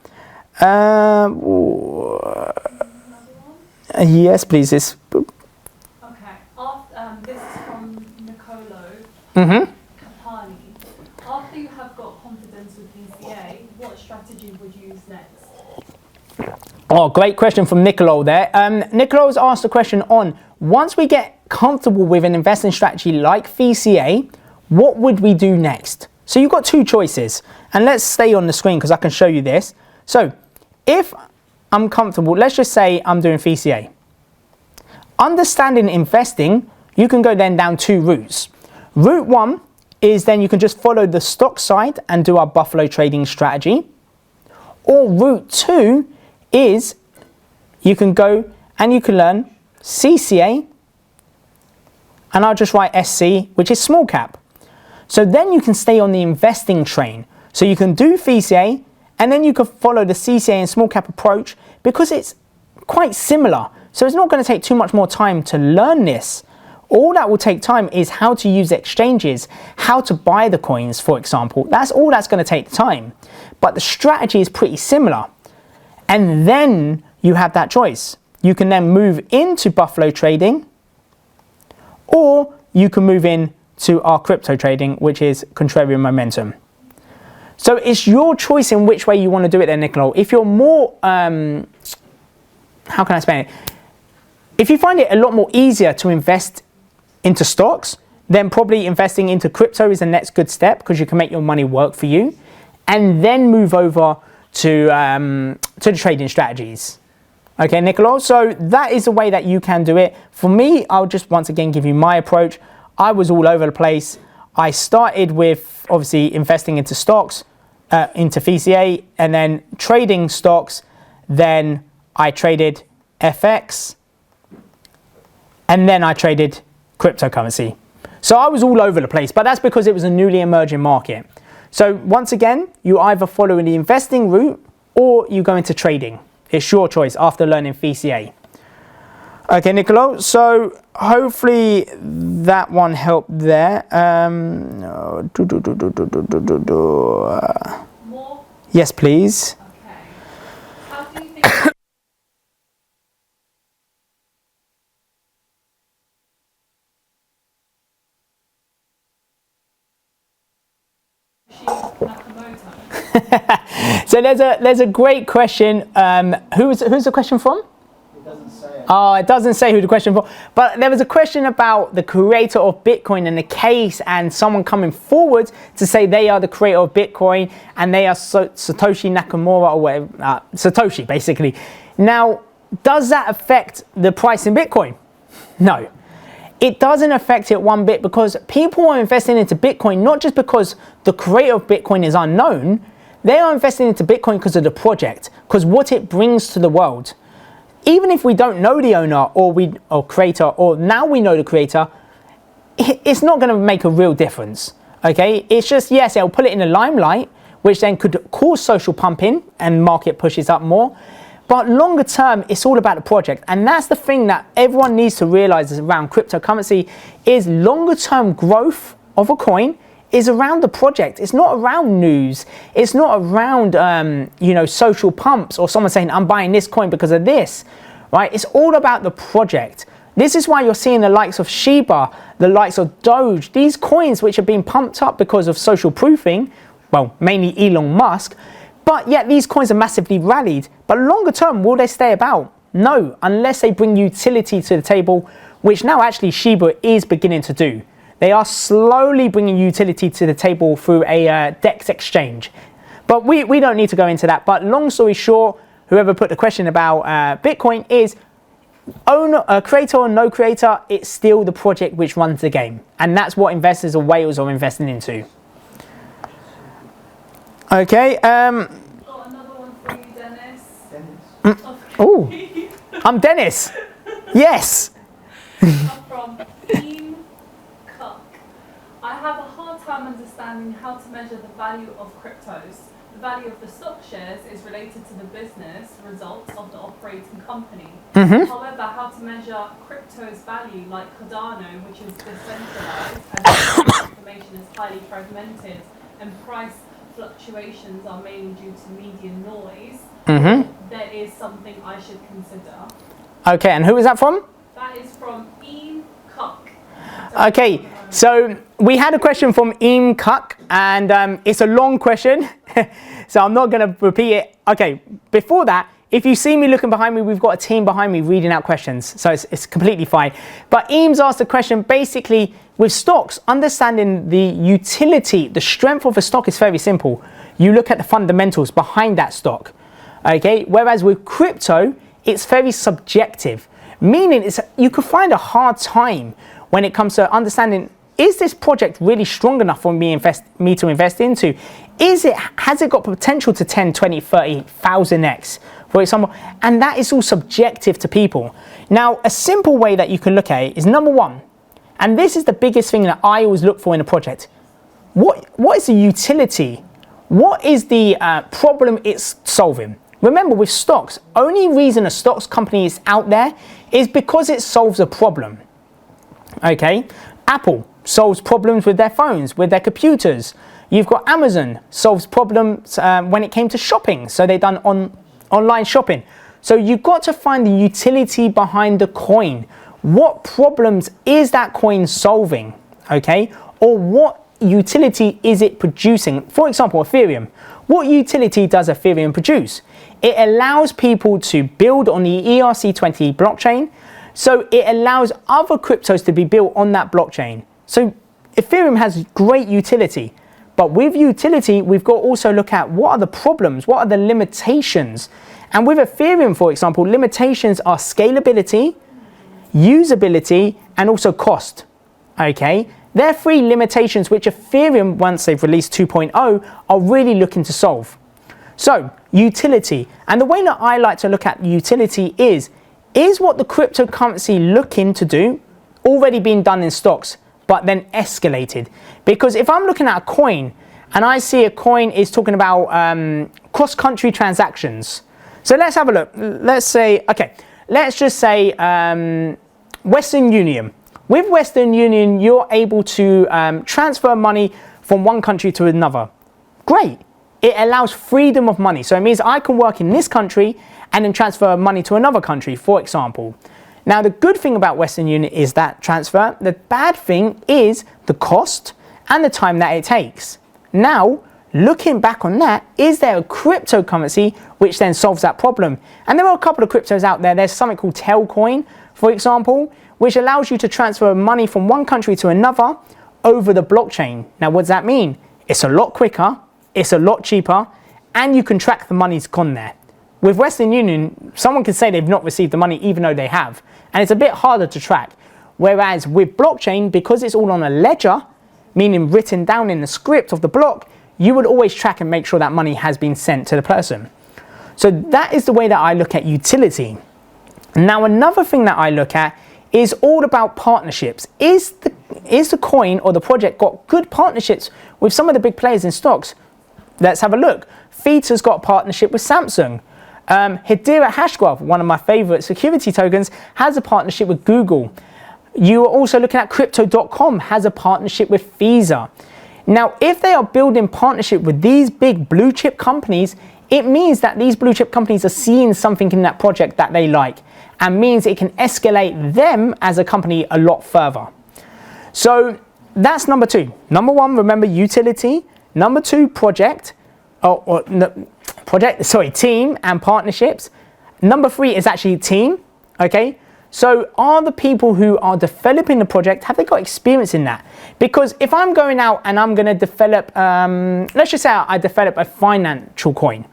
Yes, please. Okay, this is from Nicolo Capani. After you have got confidence with DCA, what strategy would you use next? Oh, great question from Nicolo there. Nicolo's asked a question on, once we get comfortable with an investing strategy like VCA, what would we do next? So you've got two choices, and let's stay on the screen because I can show you this. So if I'm comfortable, let's just say I'm doing VCA. Understanding investing, you can go then down 2 routes. Route 1 is then you can just follow the stock side and do our buffalo trading strategy. Or route 2 is you can go and you can learn CCA, and I'll just write SC, which is small cap. So then you can stay on the investing train. So you can do VCA, and then you can follow the CCA and small cap approach, because it's quite similar. So it's not going to take too much more time to learn this. All that will take time is how to use exchanges, how to buy the coins, for example. That's all that's going to take time. But the strategy is pretty similar. And then you have that choice. You can then move into buffalo trading, or you can move in to our crypto trading, which is contrarian momentum. So it's your choice in which way you want to do it then, Nicolo. If you're more, how can I explain it? If you find it a lot more easier to invest into stocks, then probably investing into crypto is the next good step, because you can make your money work for you, and then move over to the trading strategies. Okay, Nicolo, so that is the way that you can do it. For me, I'll just once again give you my approach. I was all over the place. I started with obviously investing into stocks, into VCA, and then trading stocks. Then I traded FX, and then I traded cryptocurrency. So I was all over the place, but that's because it was a newly emerging market. So once again, you either follow the investing route or you go into trading. It's your choice after learning VCA. Okay, Nicolo, so hopefully that one helped there. More? Yes, please. Okay. How do you think So there's a great question. Who's the question from? doesn't say. Oh, it doesn't say who the question for. But there was a question about the creator of Bitcoin and the case, and someone coming forward to say they are the creator of Bitcoin and they are Satoshi Nakamura or whatever, Satoshi basically. Now, does that affect the price in Bitcoin? No. It doesn't affect it one bit, because people are investing into Bitcoin not just because the creator of Bitcoin is unknown. They are investing into Bitcoin because of the project, because what it brings to the world. Even if we don't know the owner or creator, or now we know the creator, it's not going to make a real difference. Okay, it's just, yes, it'll put it in the limelight, which then could cause social pumping and market pushes up more. But longer term, it's all about the project. And that's the thing that everyone needs to realize around cryptocurrency, is longer term growth of a coin is around the project. It's not around news. It's not around, social pumps or someone saying, I'm buying this coin because of this, right? It's all about the project. This is why you're seeing the likes of Shiba, the likes of Doge, these coins which are being pumped up because of social proofing, well, mainly Elon Musk, but yet these coins are massively rallied. But longer term, will they stay about? No, unless they bring utility to the table, which now actually Shiba is beginning to do. They are slowly bringing utility to the table through a DEX exchange. But we don't need to go into that. But long story short, whoever put the question about Bitcoin is, owner, creator or no creator, it's still the project which runs the game. And that's what investors or whales are investing into. Okay. Got another one for you, Dennis. Oh, I'm Dennis. Yes. I'm from Team Cook. I have a hard time understanding how to measure the value of cryptos. The value of the stock shares is related to the business results of the operating company. However, how to measure crypto's value, like Cardano, which is decentralized, as information is highly fragmented, and price fluctuations are mainly due to media noise, there is something I should consider. Okay, and who is that from? That is from Ian Cook. Okay, so we had a question from Ian Cook, and it's a long question, so I'm not going to repeat it. Okay, before that, if you see me looking behind me, we've got a team behind me reading out questions, so it's completely fine. But Ian's asked a question, basically, with stocks, understanding the utility, the strength of a stock is very simple. You look at the fundamentals behind that stock, okay? Whereas with crypto, it's very subjective, meaning you could find a hard time when it comes to understanding, is this project really strong enough for me to invest into? Has it got potential to 10, 20, 30,000x, for example? And that is all subjective to people. Now, a simple way that you can look at it is, number one, and this is the biggest thing that I always look for in a project. What is the utility? What is the problem it's solving? Remember, with stocks, only reason a stocks company is out there is because it solves a problem. Okay? Apple solves problems with their phones, with their computers. You've got Amazon solves problems when it came to shopping. So they've done online shopping. So you've got to find the utility behind the coin. What problems is that coin solving, okay? Or what utility is it producing? For example, Ethereum. What utility does Ethereum produce? It allows people to build on the ERC20 blockchain, so it allows other cryptos to be built on that blockchain. So Ethereum has great utility, but with utility, we've got to also look at what are the problems, what are the limitations. And with Ethereum, for example, limitations are scalability, usability, and also cost, okay? They're three limitations which Ethereum, once they've released 2.0, are really looking to solve. So, utility. And the way that I like to look at utility is what the cryptocurrency looking to do already been done in stocks, but then escalated? Because if I'm looking at a coin, and I see a coin is talking about cross-country transactions. So let's have a look. Let's just say Western Union. With Western Union, you're able to transfer money from one country to another. Great. It allows freedom of money. So it means I can work in this country and then transfer money to another country, for example. Now, the good thing about Western Union is that transfer. The bad thing is the cost and the time that it takes. Now, looking back on that, is there a cryptocurrency which then solves that problem? And there are a couple of cryptos out there. There's something called Tailcoin, for example, which allows you to transfer money from one country to another over the blockchain. Now, what does that mean? It's a lot quicker, it's a lot cheaper, and you can track the money's gone there. With Western Union, someone can say they've not received the money even though they have, and it's a bit harder to track. Whereas with blockchain, because it's all on a ledger, meaning written down in the script of the block, you would always track and make sure that money has been sent to the person. So that is the way that I look at utility. Now, another thing that I look at is all about partnerships. Is the coin or the project got good partnerships with some of the big players in stocks? Let's have a look. Theta's got a partnership with Samsung. Hedera Hashgraph, one of my favorite security tokens, has a partnership with Google. You are also looking at Crypto.com has a partnership with Visa. Now, if they are building partnership with these big blue chip companies, it means that these blue chip companies are seeing something in that project that they like, and means it can escalate them as a company a lot further. So that's number two. Number one, remember utility. Number two, team and partnerships. Number three is actually team, okay? So are the people who are developing the project, have they got experience in that? Because if I'm going out and I'm gonna develop, let's just say I develop a financial coin,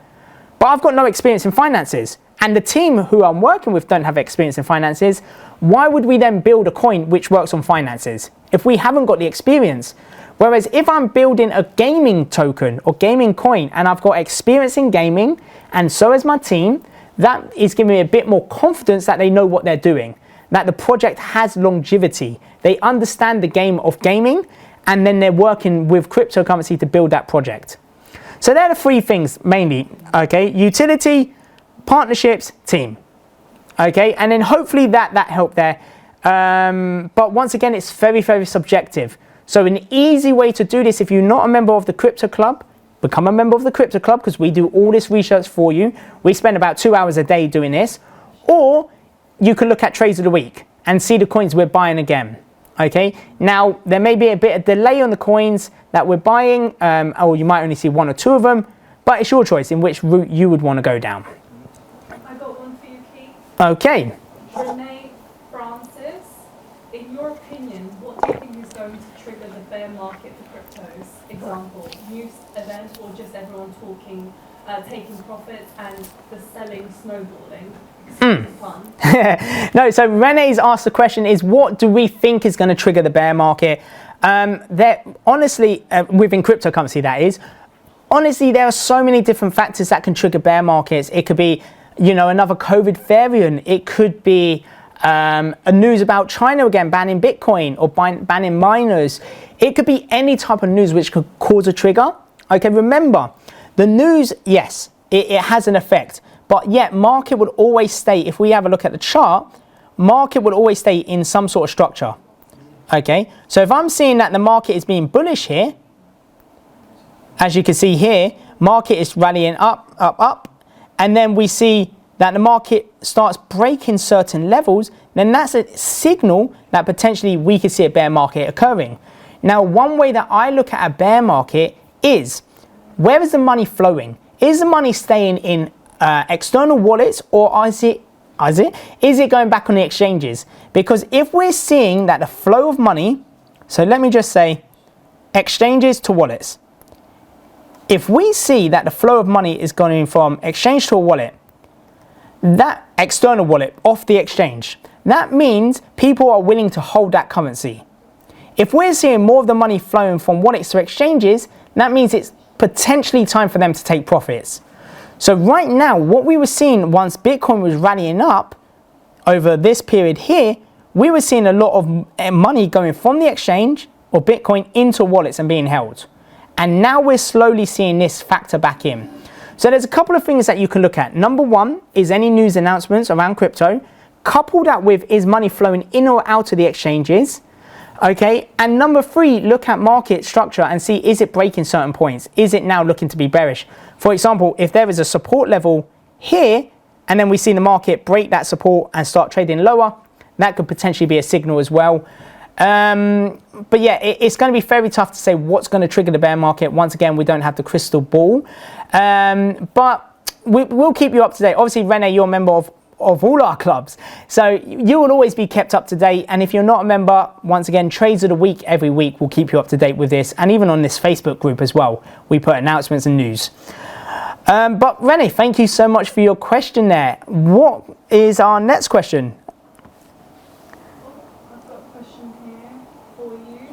but I've got no experience in finances, and the team who I'm working with don't have experience in finances, why would we then build a coin which works on finances if we haven't got the experience? Whereas if I'm building a gaming token or gaming coin and I've got experience in gaming, and so has my team, that is giving me a bit more confidence that they know what they're doing, that the project has longevity. They understand the game of gaming, and then they're working with cryptocurrency to build that project. So they're the three things mainly, okay? Utility, partnerships, team, okay? And then hopefully that helped there. But once again, it's very, very subjective. So an easy way to do this, if you're not a member of the Crypto Club, become a member of the Crypto Club, because we do all this research for you. We spend about 2 hours a day doing this. Or you can look at trades of the week and see the coins we're buying again. Okay, now there may be a bit of delay on the coins that we're buying, or you might only see one or two of them, but it's your choice in which route you would want to go down. I got one for you, Keith. Okay. Renee Francis, in your opinion, what do you think is going to trigger the bear market for cryptos? Example, news event, or just everyone talking, taking profits and the selling snowballing? Fun. No, so Renee's asked the question is, what do we think is going to trigger the bear market? Honestly, within cryptocurrency that is, honestly, there are so many different factors that can trigger bear markets. It could be, another COVID variant. It could be a news about China again banning Bitcoin or banning miners. It could be any type of news which could cause a trigger. Okay, remember, the news, yes, it has an effect. But yet, market would always stay, if we have a look at the chart, market would always stay in some sort of structure. Okay, so if I'm seeing that the market is being bullish here, as you can see here, market is rallying up, up, up, and then we see that the market starts breaking certain levels, then that's a signal that potentially we could see a bear market occurring. Now, one way that I look at a bear market is, where is the money flowing? Is the money staying in external wallets, or is it going back on the exchanges? Because if we're seeing that the flow of money, so let me just say exchanges to wallets. If we see that the flow of money is going from exchange to a wallet, that external wallet off the exchange, that means people are willing to hold that currency. If we're seeing more of the money flowing from wallets to exchanges, that means it's potentially time for them to take profits. So right now, what we were seeing once Bitcoin was rallying up over this period here, we were seeing a lot of money going from the exchange or Bitcoin into wallets and being held. And now we're slowly seeing this factor back in. So there's a couple of things that you can look at. Number one is any news announcements around crypto. Couple that with, is money flowing in or out of the exchanges? Okay, and number three, look at market structure and see, is it breaking certain points? Is it now looking to be bearish? For example, if there is a support level here, and then we see the market break that support and start trading lower, that could potentially be a signal as well. But yeah, it's going to be very tough to say what's going to trigger the bear market. Once again, we don't have the crystal ball. But we'll keep you up to date. Obviously, Rene, you're a member of all our clubs, so you will always be kept up to date. And if you're not a member, once again, Trades of the Week every week will keep you up to date with this, and even on this Facebook group as well, we put announcements and news. But Rene, thank you so much for your question there. What is our next question? I've got a question here for you,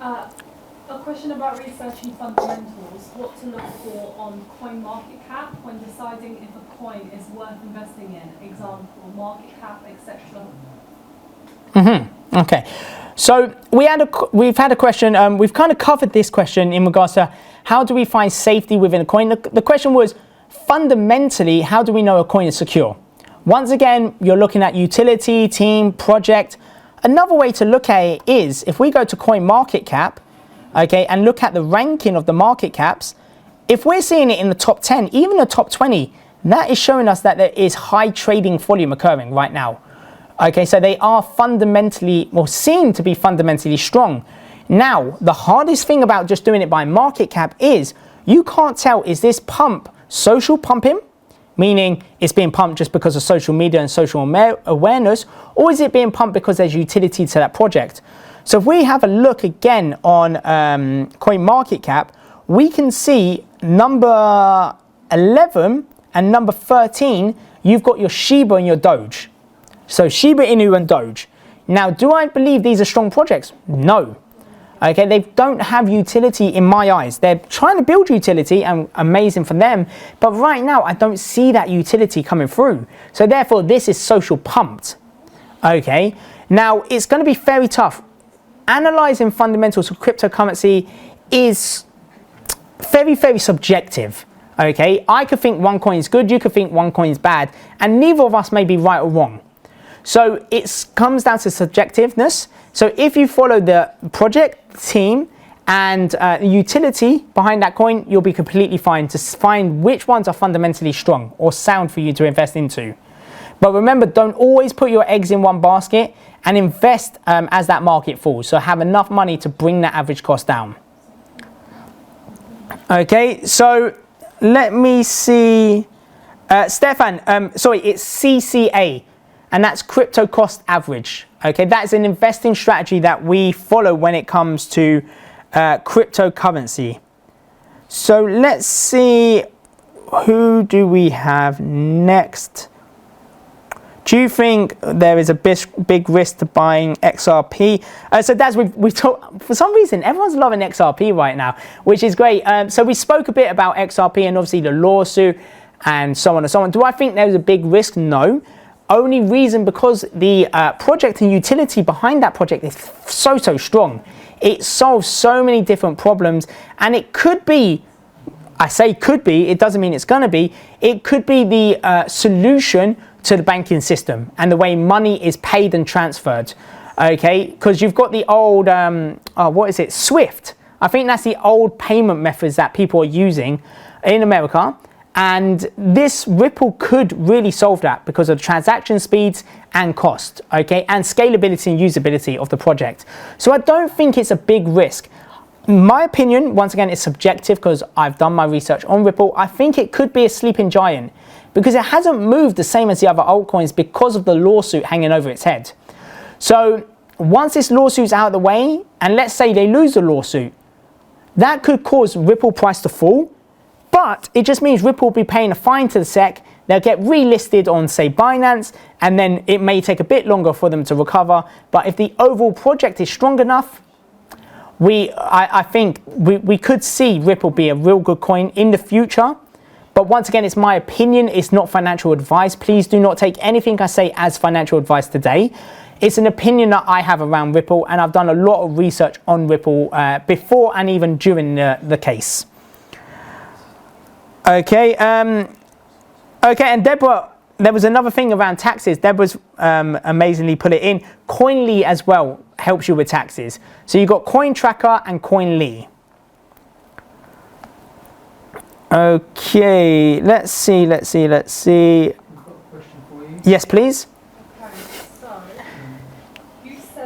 and it's a question about researching fundamentals. What to look for on coin market cap when deciding if a coin is worth investing in. Example, market cap, etc. Okay, so we've had a question. We've kind of covered this question in regards to how do we find safety within a coin. The question was fundamentally, how do we know a coin is secure? Once again, you're looking at utility, team, project. Another way to look at it is if we go to coin market cap, okay, and look at the ranking of the market caps. If we're seeing it in the top 10, even the top 20, that is showing us that there is high trading volume occurring right now. Okay, so they are fundamentally, or seem to be fundamentally strong. Now, the hardest thing about just doing it by market cap is you can't tell, is this pump social pumping, meaning it's being pumped just because of social media and social awareness, or is it being pumped because there's utility to that project? So if we have a look again on CoinMarketCap, we can see number 11 and number 13, you've got your Shiba and your Doge. So Shiba Inu and Doge. Now, do I believe these are strong projects? No. Okay, they don't have utility in my eyes. They're trying to build utility and amazing for them, but right now I don't see that utility coming through. So therefore, this is social pumped. Okay, now it's going to be very tough. Analyzing fundamentals of cryptocurrency is very, very subjective. Okay, I could think one coin is good, you could think one coin is bad, and neither of us may be right or wrong. So it comes down to subjectiveness. So if you follow the project, team, and the utility behind that coin, you'll be completely fine to find which ones are fundamentally strong or sound for you to invest into. But remember, don't always put your eggs in one basket and invest as that market falls. So have enough money to bring that average cost down. Okay, so let me see. Stefan, sorry, it's CCA. And that's crypto cost average. Okay, that's an investing strategy that we follow when it comes to cryptocurrency. So let's see, who do we have next? Do you think there is a big risk to buying XRP? So Daz, we talked, for some reason, everyone's loving XRP right now, which is great. So we spoke a bit about XRP and obviously the lawsuit and so on and so on. Do I think there's a big risk? No. Only reason because the project and utility behind that project is so strong. It solves so many different problems, and it could be, I say could be, it doesn't mean it's going to be, it could be the solution to the banking system and the way money is paid and transferred. Okay, because you've got the old, what is it, SWIFT. I think that's the old payment methods that people are using in America. And this Ripple could really solve that because of transaction speeds and cost, okay, and scalability and usability of the project. So I don't think it's a big risk. My opinion, once again, is subjective because I've done my research on Ripple. I think it could be a sleeping giant because it hasn't moved the same as the other altcoins because of the lawsuit hanging over its head. So once this lawsuit's out of the way, and let's say they lose the lawsuit, that could cause Ripple price to fall. But it just means Ripple will be paying a fine to the SEC. They'll get relisted on, say, Binance, and then it may take a bit longer for them to recover. But if the overall project is strong enough, I think we could see Ripple be a real good coin in the future. But once again, it's my opinion. It's not financial advice. Please do not take anything I say as financial advice today. It's an opinion that I have around Ripple, and I've done a lot of research on Ripple before and even during the case. Okay, okay, and Deborah, there was another thing around taxes. Deborah's amazingly put it in. Coinly as well helps you with taxes. So you've got Coin Tracker and Coinly. Okay, let's see. I've got a question for you. Yes, please. Okay,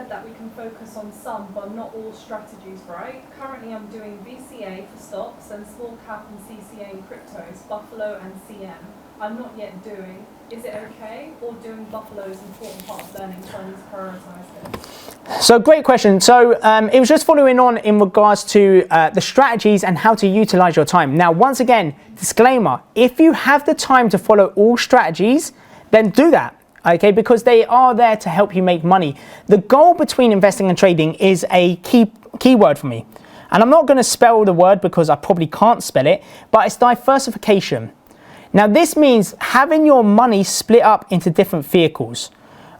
said that we can focus on some but not all strategies, right? Currently I'm doing VCA for stocks and small cap and CCA in cryptos, Buffalo and CM. I'm not yet doing. Is it okay? Or doing Buffalo is an important part of learning, so I need to prioritise this? So great question. So it was just following on in regards to the strategies and how to utilize your time. Now, once again, disclaimer, if you have the time to follow all strategies, then do that. Okay, because they are there to help you make money. The goal between investing and trading is a key word for me. And I'm not going to spell the word because I probably can't spell it, but it's diversification. Now, this means having your money split up into different vehicles.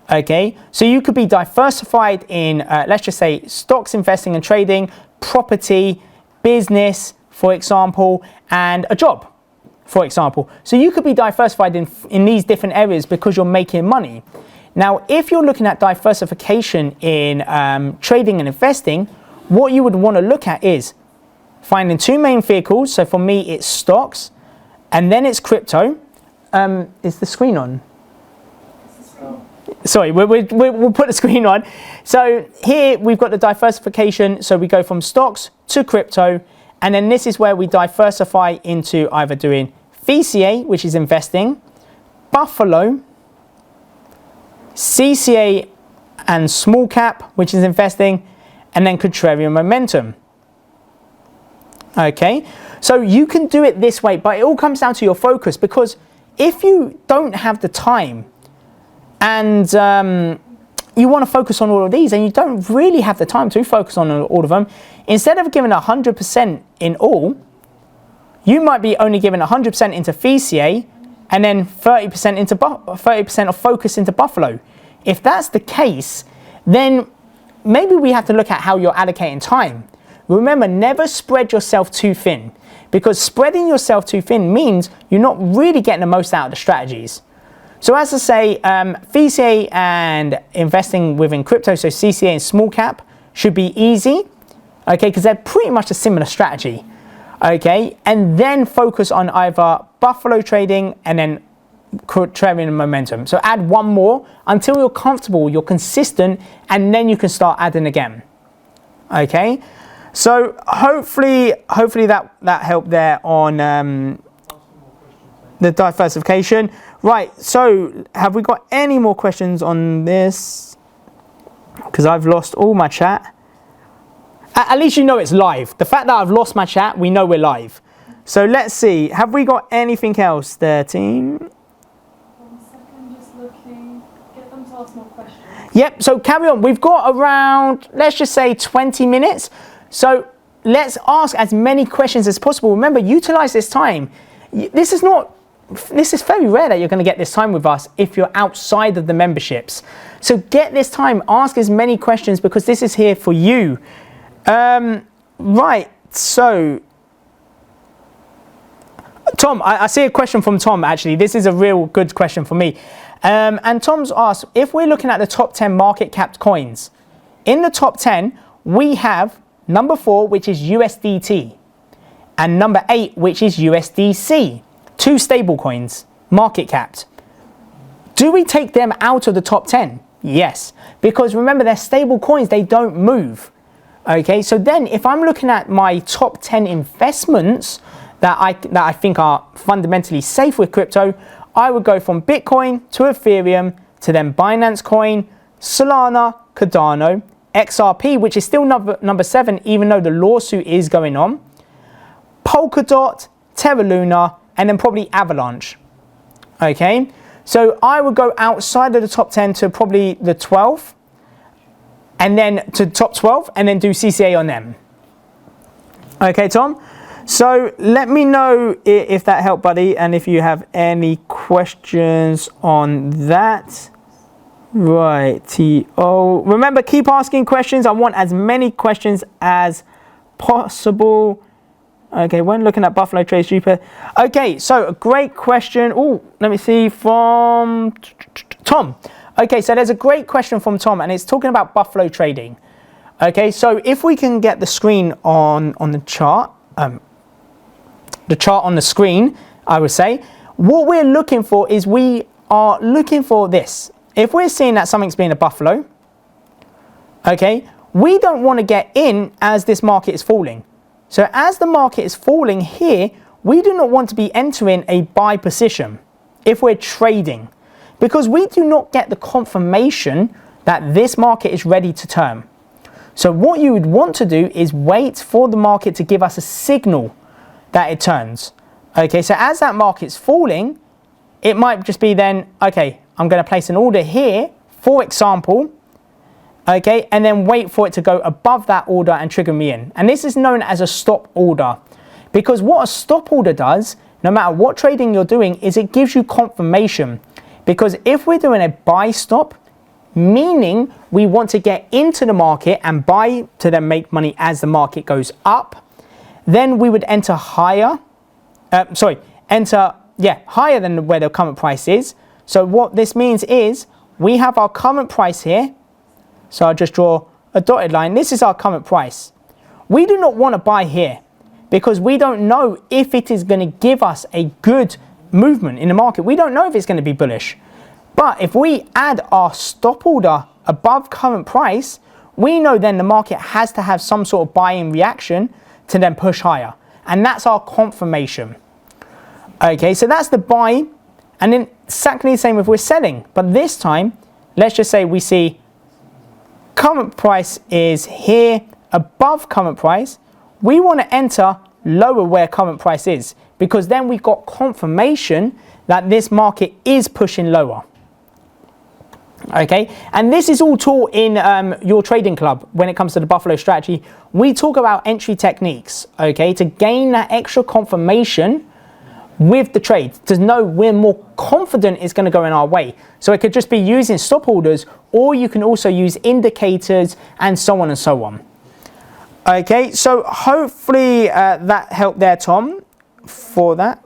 Okay, so you could be diversified in, let's just say, stocks, investing and trading, property, business, for example, and a job, for example. So you could be diversified in these different areas because you're making money. Now, if you're looking at diversification in trading and investing, what you would want to look at is finding two main vehicles. So for me, it's stocks, and then it's crypto. Is the screen on? Sorry, we'll put the screen on. So here we've got the diversification. So we go from stocks to crypto. And then this is where we diversify into either doing VCA, which is investing, Buffalo, CCA and small cap, which is investing, and then contrarian momentum. Okay, so you can do it this way, but it all comes down to your focus, because if you don't have the time and you want to focus on all of these and you don't really have the time to focus on all of them, instead of giving 100% in all, you might be only giving 100% into VCA and then 30% of focus into Buffalo. If that's the case, then maybe we have to look at how you're allocating time. Remember, never spread yourself too thin, because spreading yourself too thin means you're not really getting the most out of the strategies. So as I say, VCA and investing within crypto, so CCA and small cap, should be easy, okay, because they're pretty much a similar strategy, okay, and then focus on either Buffalo trading and then contrarian momentum. So add one more until you're comfortable, you're consistent, and then you can start adding again, okay. So hopefully that helped there on the diversification. Right, so have we got any more questions on this? Because I've lost all my chat. At least you know it's live. The fact that I've lost my chat, we know we're live. So let's see, have we got anything else there, team? 1 second, just looking. Get them to ask more questions. Yep, so carry on. We've got around, let's just say 20 minutes. So let's ask as many questions as possible. Remember, utilize this time. This is very rare that you're going to get this time with us if you're outside of the memberships. So get this time, ask as many questions, because this is here for you. Right, so Tom, I see a question from Tom actually. This is a real good question for me. And Tom's asked, if we're looking at the top 10 market capped coins, in the top 10, we have number 4, which is USDT, and number 8, which is USDC. 2 stablecoins, market capped. Do we take them out of the top 10? Yes, because remember, they're stable coins, they don't move. Okay, so then if I'm looking at my top 10 investments that I think are fundamentally safe with crypto, I would go from Bitcoin to Ethereum to then Binance Coin, Solana, Cardano, XRP, which is still number 7, even though the lawsuit is going on, Polkadot, Terra Luna, and then probably Avalanche. Okay, so I would go outside of the top 10 to probably the 12th, and then to top 12, and then do CCA on them. Okay, Tom? So let me know if that helped, buddy, and if you have any questions on that. Right, T.O. Remember, keep asking questions. I want as many questions as possible. Okay, when looking at Buffalo trades cheaper. Okay, so a great question. Oh, let me see, from Tom. Okay, so there's a great question from Tom, and it's talking about Buffalo trading. Okay, so if we can get the screen on the chart on the screen, I would say, what we're looking for is we are looking for this. If we're seeing that something's being a Buffalo, Okay, we don't want to get in as this market is falling. So as the market is falling here, we do not want to be entering a buy position if we're trading, because we do not get the confirmation that this market is ready to turn. So what you would want to do is wait for the market to give us a signal that it turns. Okay, so as that market's falling, it might just be then, okay, I'm going to place an order here, for example, okay, and then wait for it to go above that order and trigger me in. And this is known as a stop order, because what a stop order does, no matter what trading you're doing, is it gives you confirmation. Because if we're doing a buy stop, meaning we want to get into the market and buy to then make money as the market goes up, then we would enter higher, higher than where the current price is. So what this means is we have our current price here. So I'll just draw a dotted line. This is our current price. We do not want to buy here because we don't know if it is going to give us a good movement in the market. We don't know if it's going to be bullish. But if we add our stop order above current price, we know then the market has to have some sort of buying reaction to then push higher. And that's our confirmation. Okay, so that's the buy. And then exactly the same if we're selling. But this time, let's just say we see current price is here above current price. We want to enter lower where current price is, because then we've got confirmation that this market is pushing lower. Okay, and this is all taught in your trading club when it comes to the Buffalo strategy. We talk about entry techniques, okay, to gain that extra confirmation with the trade, to know we're more confident it's going to go in our way. So it could just be using stop orders, or you can also use indicators and so on and so on. Okay, so hopefully that helped there, Tom, for that.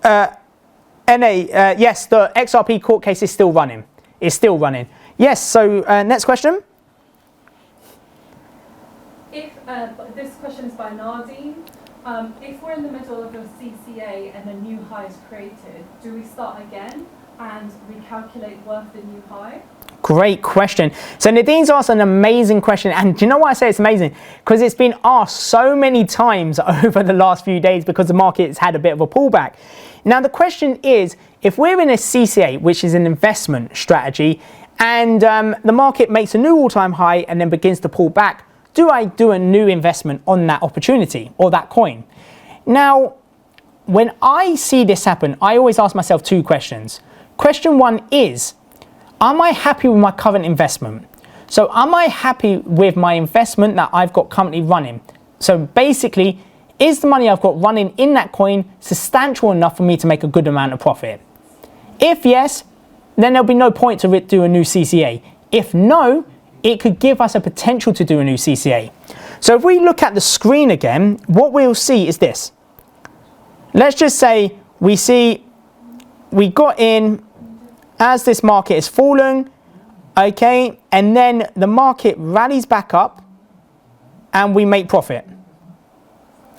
Yes, the XRP court case is still running. It's still running. Yes, so next question. If this question is by Nardine. If we're in the middle of a CCA and a new high is created, do we start again and recalculate worth the new high? Great question. So Nadine's asked an amazing question, and do you know why I say it's amazing? Because it's been asked so many times over the last few days because the market's had a bit of a pullback. Now the question is, if we're in a CCA, which is an investment strategy, and the market makes a new all-time high and then begins to pull back, do I do a new investment on that opportunity or that coin? Now, when I see this happen, I always ask myself two questions. Question one is, am I happy with my current investment? So am I happy with my investment that I've got currently running? So basically, is the money I've got running in that coin substantial enough for me to make a good amount of profit? If yes, then there'll be no point to do a new CCA. If no, it could give us a potential to do a new CCA. So if we look at the screen again, what we'll see is this. Let's just say we got in as this market is falling, okay, and then the market rallies back up and we make profit.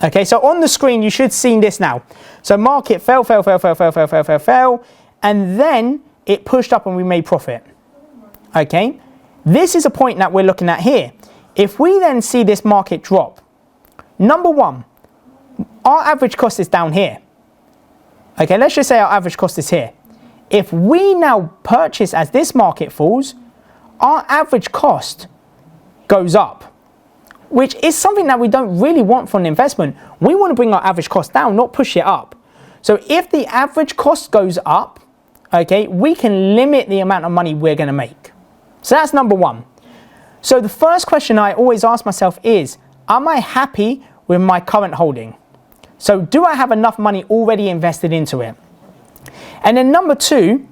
Okay, so on the screen you should see this now. So market fell, and then it pushed up and we made profit. Okay, this is a point that we're looking at here. If we then see this market drop, number one, our average cost is down here. Okay, let's just say our average cost is here. If we now purchase as this market falls, our average cost goes up, which is something that we don't really want for an investment. We want to bring our average cost down, not push it up. So if the average cost goes up, okay, we can limit the amount of money we're going to make. So that's number one. So the first question I always ask myself is, am I happy with my current holding? So do I have enough money already invested into it? And then number two,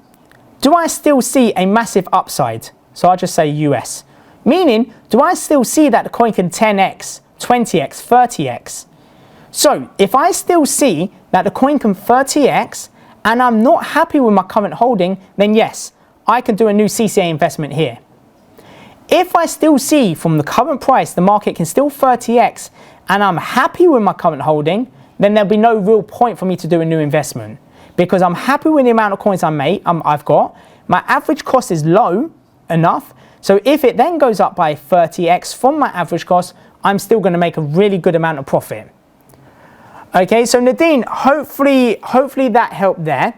do I still see a massive upside? So I'll just say US. Meaning, do I still see that the coin can 10x, 20x, 30x? So if I still see that the coin can 30x and I'm not happy with my current holding, then yes, I can do a new CCA investment here. If I still see from the current price the market can still 30x and I'm happy with my current holding, then there'll be no real point for me to do a new investment, because I'm happy with the amount of coins I've got. My average cost is low enough So if it then goes up by 30x from my average cost, I'm still going to make a really good amount of profit. Okay, so Nadine, hopefully that helped there.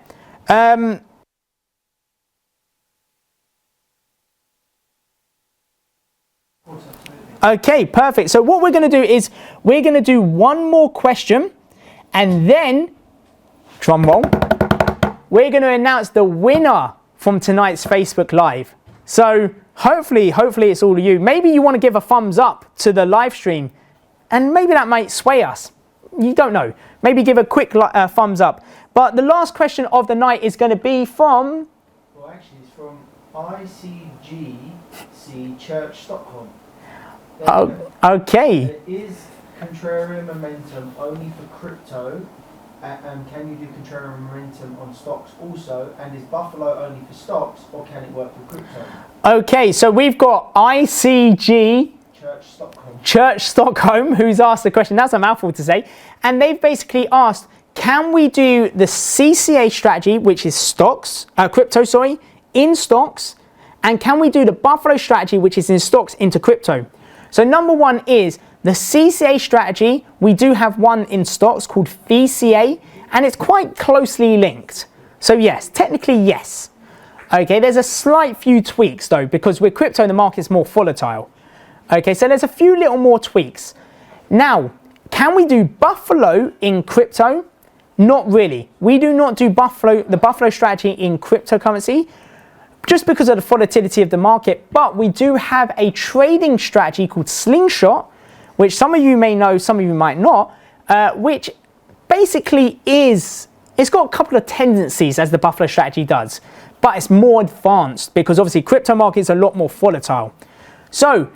Okay, perfect. So what we're going to do is we're going to do one more question, and then, drum roll, we're going to announce the winner from tonight's Facebook Live. So hopefully it's all of you. Maybe you want to give a thumbs up to the live stream, and maybe that might sway us. You don't know. Maybe give a quick thumbs up. But the last question of the night is going to be from... Well, actually, it's from ICGC Church Stockholm. Okay. Is contrarian momentum only for crypto? And can you do contrarian momentum on stocks also? And is Buffalo only for stocks, or can it work for crypto? Okay, so we've got ICG Church Stockholm, who's asked the question. That's a mouthful to say. And they've basically asked, can we do the CCA strategy, which is stocks, crypto, sorry, in stocks? And can we do the Buffalo strategy, which is in stocks into crypto? So number one is the CCA strategy. We do have one in stocks called VCA, and it's quite closely linked. So yes, technically yes. Okay, there's a slight few tweaks though, because with crypto, the market's more volatile. Okay, so there's a few little more tweaks. Now, can we do Buffalo in crypto? Not really. We do not do the Buffalo strategy in cryptocurrency, just because of the volatility of the market, but we do have a trading strategy called Slingshot, which some of you may know, some of you might not, which basically it's got a couple of tendencies as the Buffalo strategy does, but it's more advanced because obviously crypto markets are a lot more volatile. So,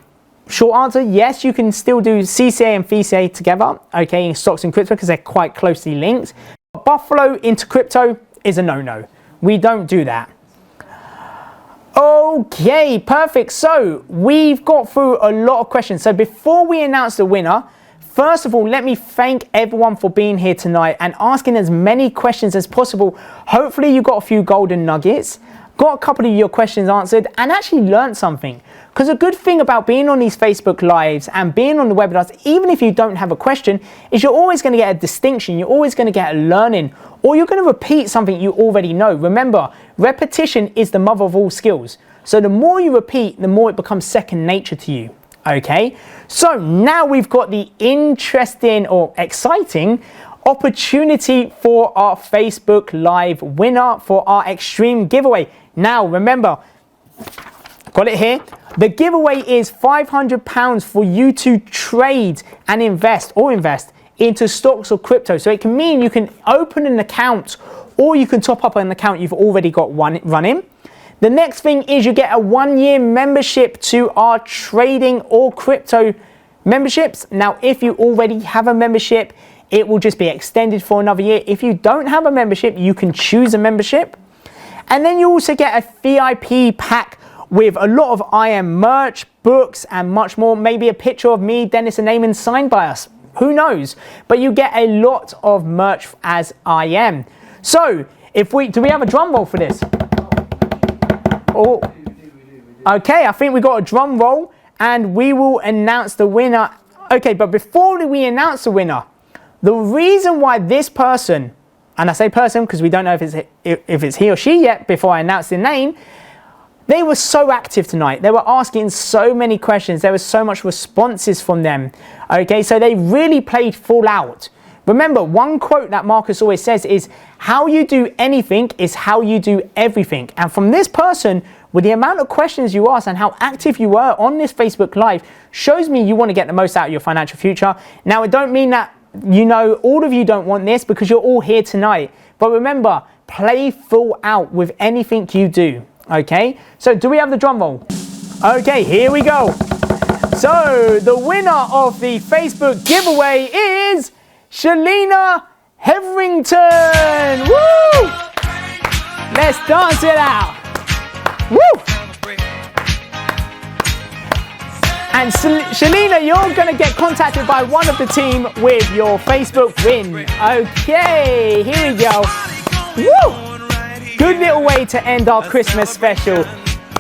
short answer, yes, you can still do CCA and VCA together, okay, in stocks and crypto because they're quite closely linked. But Buffalo into crypto is a no-no. We don't do that. Okay, perfect. So we've got through a lot of questions. So before we announce the winner, first of all, let me thank everyone for being here tonight and asking as many questions as possible. Hopefully you got a few golden nuggets, got a couple of your questions answered, and actually learned something. Because a good thing about being on these Facebook Lives and being on the webinars, even if you don't have a question, is you're always going to get a distinction. You're always going to get a learning, or you're going to repeat something you already know. Remember, repetition is the mother of all skills. So the more you repeat, the more it becomes second nature to you. Okay, so now we've got the interesting or exciting opportunity for our Facebook Live winner for our extreme giveaway. Now, remember, got it here. The giveaway is £500 for you to trade and invest into stocks or crypto. So it can mean you can open an account or you can top up an account you've already got one running. The next thing is you get a 1-year membership to our trading or crypto memberships. Now, if you already have a membership, it will just be extended for another year. If you don't have a membership, you can choose a membership. And then you also get a VIP pack with a lot of IM merch, books, and much more. Maybe a picture of me, Dennis, and Eamon signed by us. Who knows? But you get a lot of merch as IM. So, do we have a drum roll for this? Oh, okay, I think we got a drum roll, and we will announce the winner. Okay, but before we announce the winner, the reason why this person, and I say person because we don't know if it's he or she yet before I announce the name, they were so active tonight. They were asking so many questions. There was so much responses from them. Okay, so they really played full out. Remember, one quote that Marcus always says is, how you do anything is how you do everything. And from this person, with the amount of questions you asked and how active you were on this Facebook Live, shows me you want to get the most out of your financial future. Now, it don't mean that, all of you don't want this because you're all here tonight. But remember, play full out with anything you do. Okay, so do we have the drum roll? Okay, here we go. So the winner of the Facebook giveaway is Shalina Hetherington. Woo! Let's dance it out. Woo! And Shalina, you're going to get contacted by one of the team with your Facebook win. Okay, here we go. Woo! Good little way to end our Christmas special.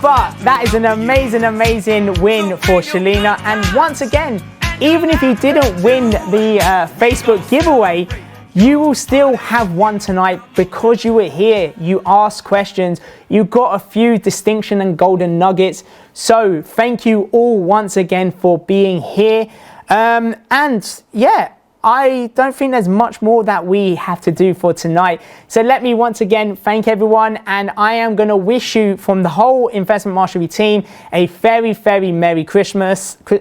but that is an amazing, amazing win for Shalina. And once again, even if you didn't win the Facebook giveaway, you will still have one tonight because you were here, you asked questions, you got a few distinction and golden nuggets. So thank you all once again for being here. And yeah, I don't think there's much more that we have to do for tonight. So let me once again thank everyone, and I am going to wish you from the whole Investment Mastery team a very, very Merry Christmas and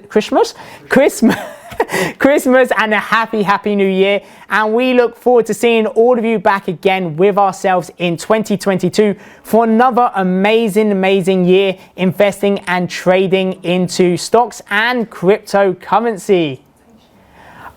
a happy New Year. And we look forward to seeing all of you back again with ourselves in 2022 for another amazing year investing and trading into stocks and cryptocurrency.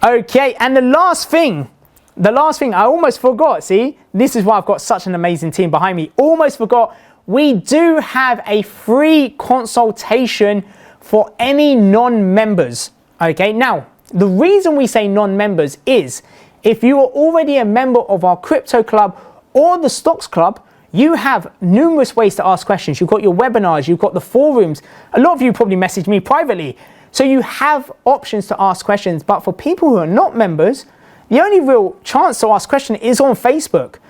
Okay, and the last thing I almost forgot. See, this is why I've got such an amazing team behind me. Almost forgot, we do have a free consultation for any non-members. Okay, now the reason we say non-members is if you are already a member of our crypto club or the stocks club, you have numerous ways to ask questions. You've got your webinars, you've got the forums. A lot of you probably message me privately. So you have options to ask questions, but for people who are not members, the only real chance to ask questions is on Facebook.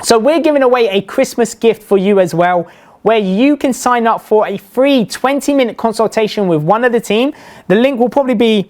So we're giving away a Christmas gift for you as well, where you can sign up for a free 20-minute consultation with one of the team. The link will probably be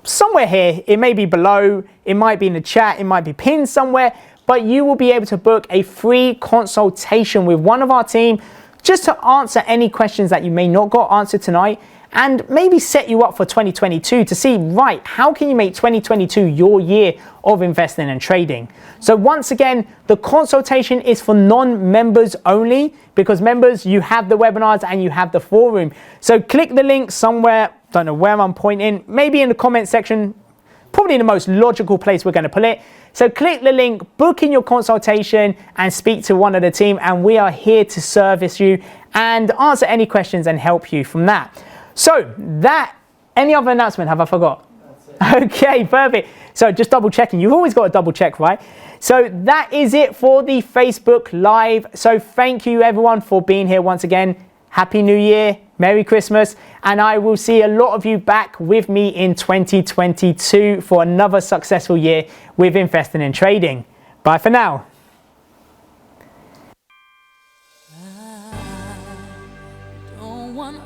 somewhere here. It may be below, it might be in the chat, it might be pinned somewhere, but you will be able to book a free consultation with one of our team just to answer any questions that you may not got answered tonight, and maybe set you up for 2022 to see, right, how can you make 2022 your year of investing and trading? So once again, the consultation is for non-members only, because members, you have the webinars and you have the forum. So click the link somewhere, don't know where I'm pointing, maybe in the comment section, probably the most logical place we're going to put it. So click the link, book in your consultation and speak to one of the team, and we are here to service you and answer any questions and help you from that. So any other announcement have I forgot? Okay, perfect. So just double checking. You've always got to double check, right? So that is it for the Facebook Live. So thank you everyone for being here once again. Happy New Year, Merry Christmas, and I will see a lot of you back with me in 2022 for another successful year with investing and trading. Bye for now. I don't want